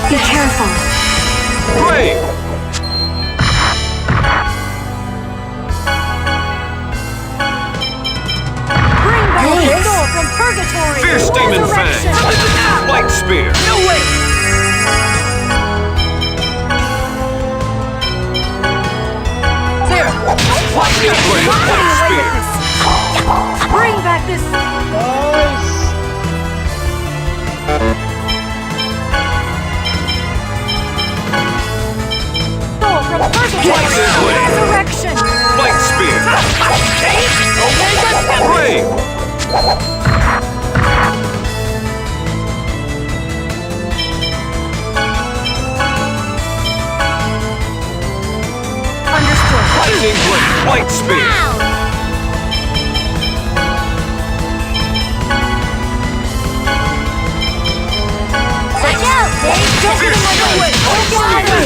Be careful. Ray! Demon Fang! Light Spear! No way! There! Lightning Blade! Light Spear! Bring back this... Nice! soul from Lightning Blade! resurrection! Light Spear! Brave! Understood. Lightning Blade! Light Spear! Watch out, Dave! Don't get in my way! Don't get in my way!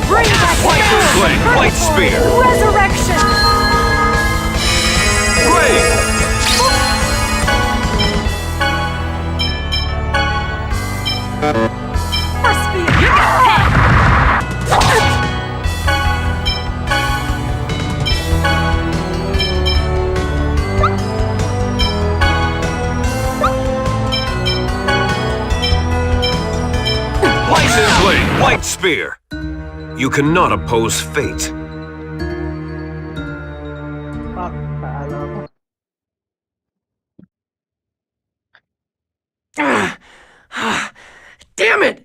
Bring back the Lightning soul Blade! from Light Spear! resurrection! Brave! Force field! You got Lightning Blade! Light Spear! You cannot oppose fate. Fuck, paala ko. Damn it!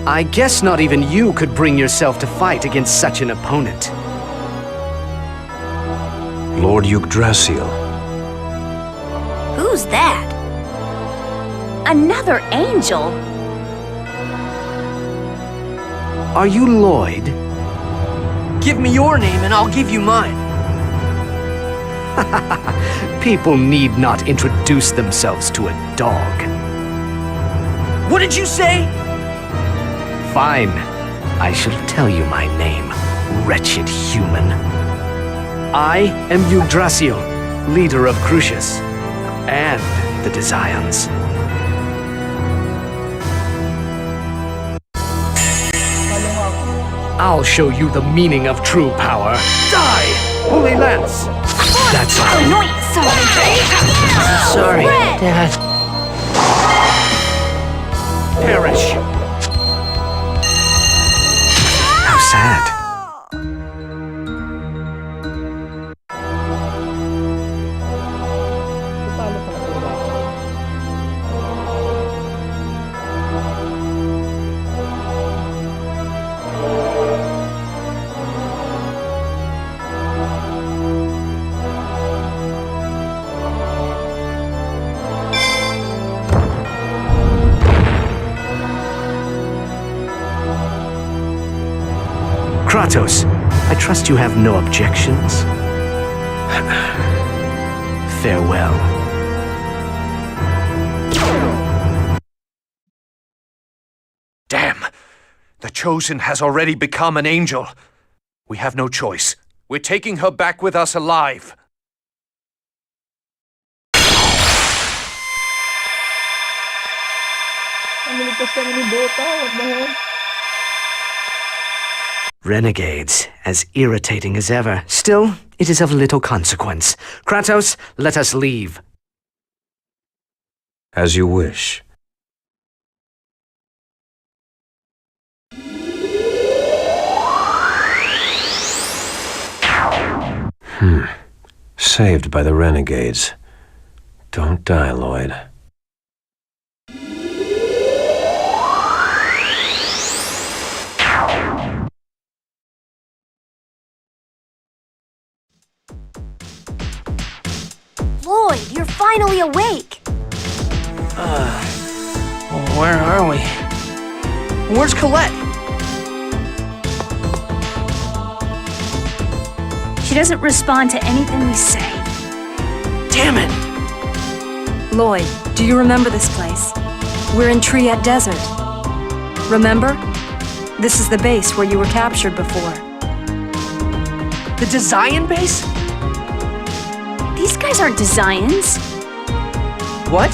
I guess not even you could bring yourself to fight against such an opponent. Lord Yggdrasil. Who's that? Another angel? Are you Lloyd? Give me your name and I'll give you mine. People need not introduce themselves to a dog. What did you say? Fine. I shall tell you my name, wretched human. I am Yggdrasil, leader of Crucius, and the Desians. I'll show you the meaning of true power. Die, Holy Lance! That's all. Anoint someone! Sorry, Dad. Perish! How sad. Talo pala sila. Kratos, I trust you have no objections? Farewell. Damn! The Chosen has already become an angel. We have no choice. We're taking her back with us alive. Namiligtas kami ni Bota, what the hell? Renegades, as irritating as ever. Still, it is of little consequence. Kratos, let us leave. As you wish. Saved by the renegades. Don't die, Lloyd. Lloyd, you're finally awake! Where are we? Where's Colette? She doesn't respond to anything we say. Damn it! Lloyd, do you remember this place? We're in Triet Desert. Remember? This is the base where you were captured before. The Design base? These guys aren't Desians. What?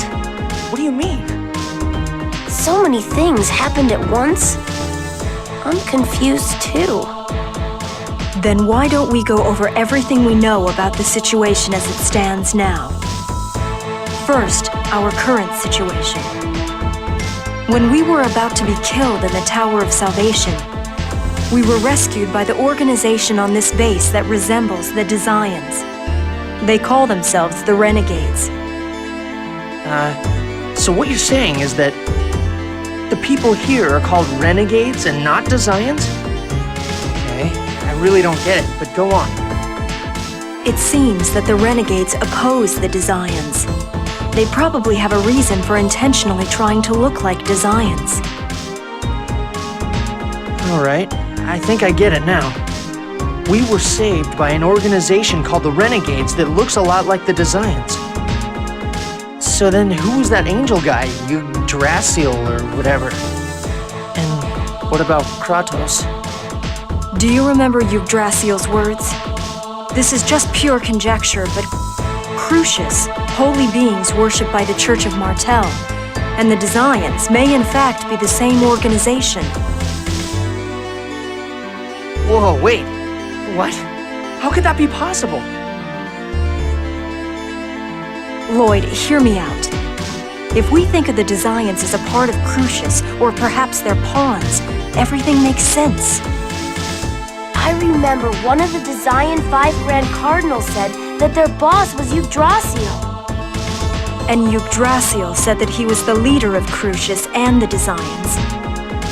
What do you mean? So many things happened at once. I'm confused too. Then why don't we go over everything we know about the situation as it stands now? First, our current situation. When we were about to be killed in the Tower of Salvation, we were rescued by the organization on this base that resembles the Desians. They call themselves the Renegades. So what you're saying is that the people here are called Renegades and not Desians? Okay, I really don't get it, but go on. It seems that the Renegades oppose the Desians. They probably have a reason for intentionally trying to look like Desians. All right, I think I get it now. We were saved by an organization called the Renegades that looks a lot like the Desians. So then who was that angel guy, Yggdrasil or whatever? And what about Kratos? Do you remember Yggdrasil's words? This is just pure conjecture, but Crucius, holy beings worshipped by the Church of Martel, and the Desians may in fact be the same organization. Whoa, wait. What? How could that be possible? Lloyd, hear me out. If we think of the Desians as a part of Crucius, or perhaps their pawns, everything makes sense. I remember one of the Desian 5 Grand Cardinals said that their boss was Yggdrasil. And Yggdrasil said that he was the leader of Crucius and the Desians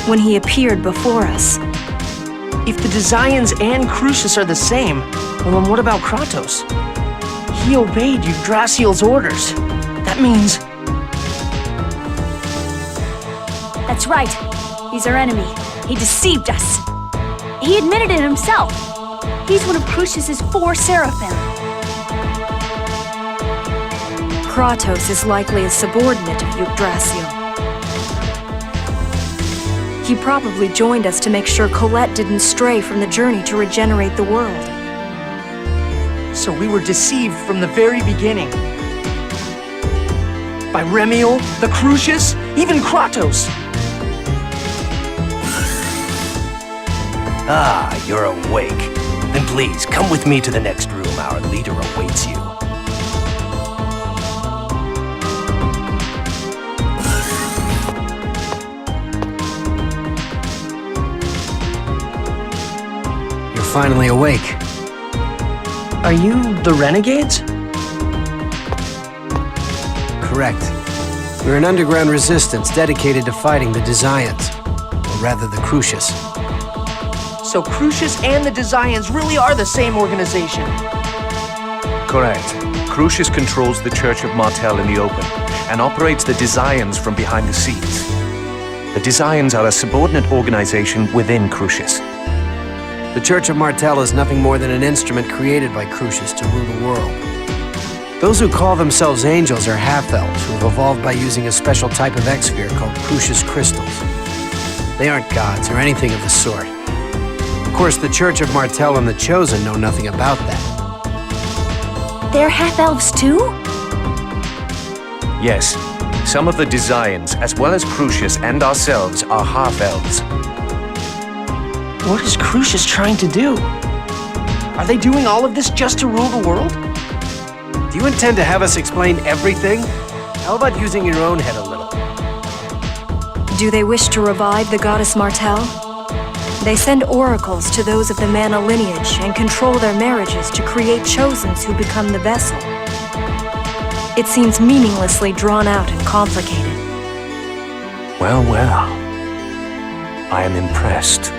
when he appeared before us. If the Desians and Crucius are the same, well then what about Kratos? He obeyed Yggdrasil's orders. That means... That's right. He's our enemy. He deceived us. He admitted it himself. He's one of Crucius's 4 seraphim. Kratos is likely a subordinate of Yggdrasil. He probably joined us to make sure Colette didn't stray from the journey to regenerate the world. So we were deceived from the very beginning. By Remiel, the Crucius, even Kratos. Ah, you're awake. Then please, come with me to the next room. Our leader awaits you. You're finally awake. Are you the Renegades? Correct. We're an underground resistance dedicated to fighting the Desians, or rather the Crucius. So Crucius and the Desians really are the same organization. Correct. Crucius controls the Church of Martel in the open and operates the Desians from behind the scenes. The Desians are a subordinate organization within Crucius. The Church of Martel is nothing more than an instrument created by Crucius to rule the world. Those who call themselves angels are half-elves who have evolved by using a special type of X-sphere called Crucius crystals. They aren't gods or anything of the sort. Of course, the Church of Martel and the Chosen know nothing about that. They're half-elves too? Yes, some of the Desians, as well as Crucius and ourselves, are half-elves. What is Crucius trying to do? Are they doing all of this just to rule the world? Do you intend to have us explain everything? How about using your own head a little? Do they wish to revive the goddess Martel? They send oracles to those of the Mana lineage and control their marriages to create Chosens who become the vessel. It seems meaninglessly drawn out and complicated. Well, well. I am impressed.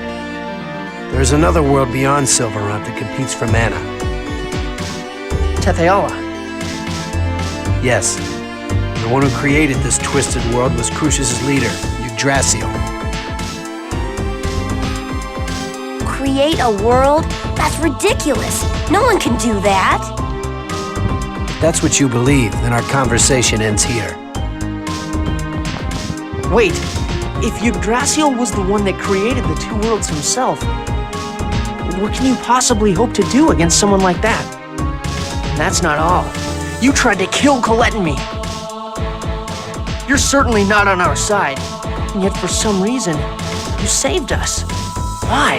There's another world beyond Silverant that competes for mana. Tetheala. Yes. The one who created this twisted world was Crucius' leader, Yggdrasil. Create a world? That's ridiculous. No one can do that. If that's what you believe, then our conversation ends here. Wait, If Yggdrasil was the one that created the two worlds himself, what can you possibly hope to do against someone like that? And that's not all. You tried to kill Colette and me. You're certainly not on our side, and yet for some reason, you saved us. Why?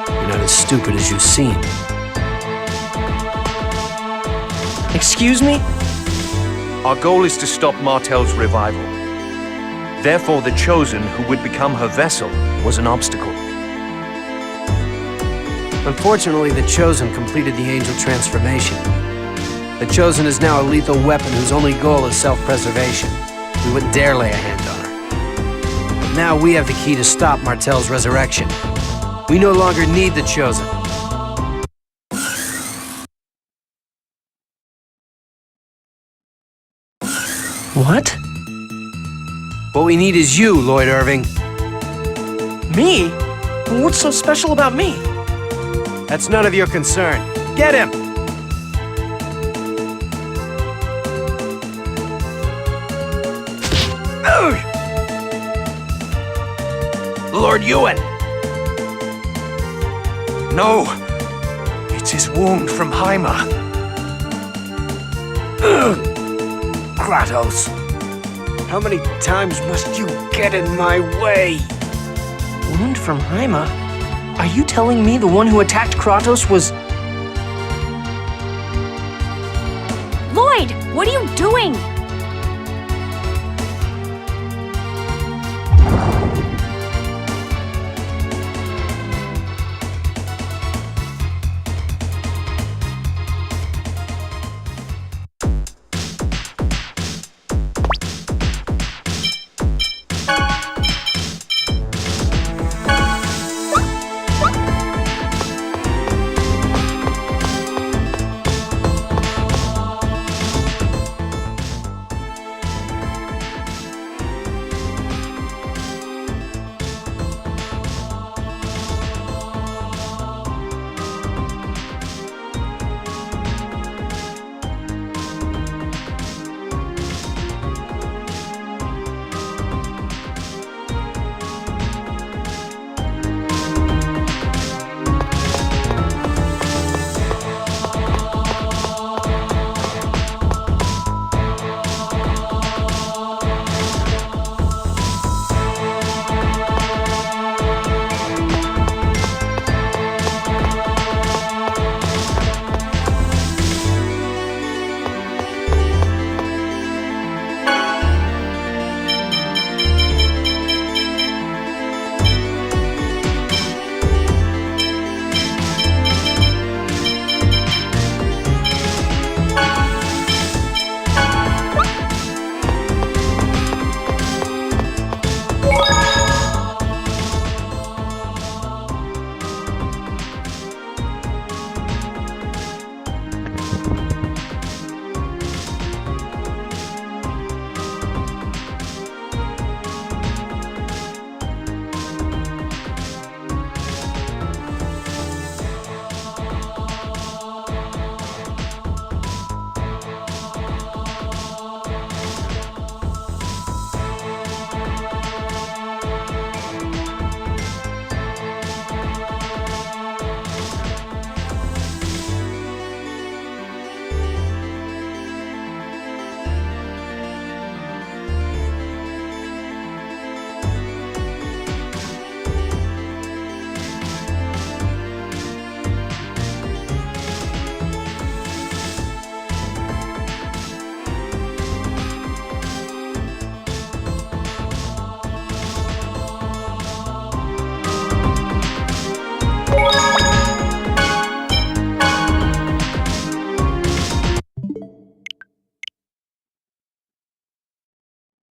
You're not as stupid as you seem. Excuse me? Our goal is to stop Martel's revival. Therefore, the Chosen, who would become her vessel, was an obstacle. Unfortunately, the Chosen completed the Angel transformation. The Chosen is now a lethal weapon whose only goal is self-preservation. We wouldn't dare lay a hand on her. But now we have the key to stop Martel's resurrection. We no longer need the Chosen. What? What we need is you, Lloyd Irving. Me? What's so special about me? That's none of your concern. Get him! Lord Ewan! No! It's his wound from Hyma. Kratos! How many times must you get in my way? Wound from Hyma? Are you telling me the one who attacked Kratos was... Lloyd, what are you doing?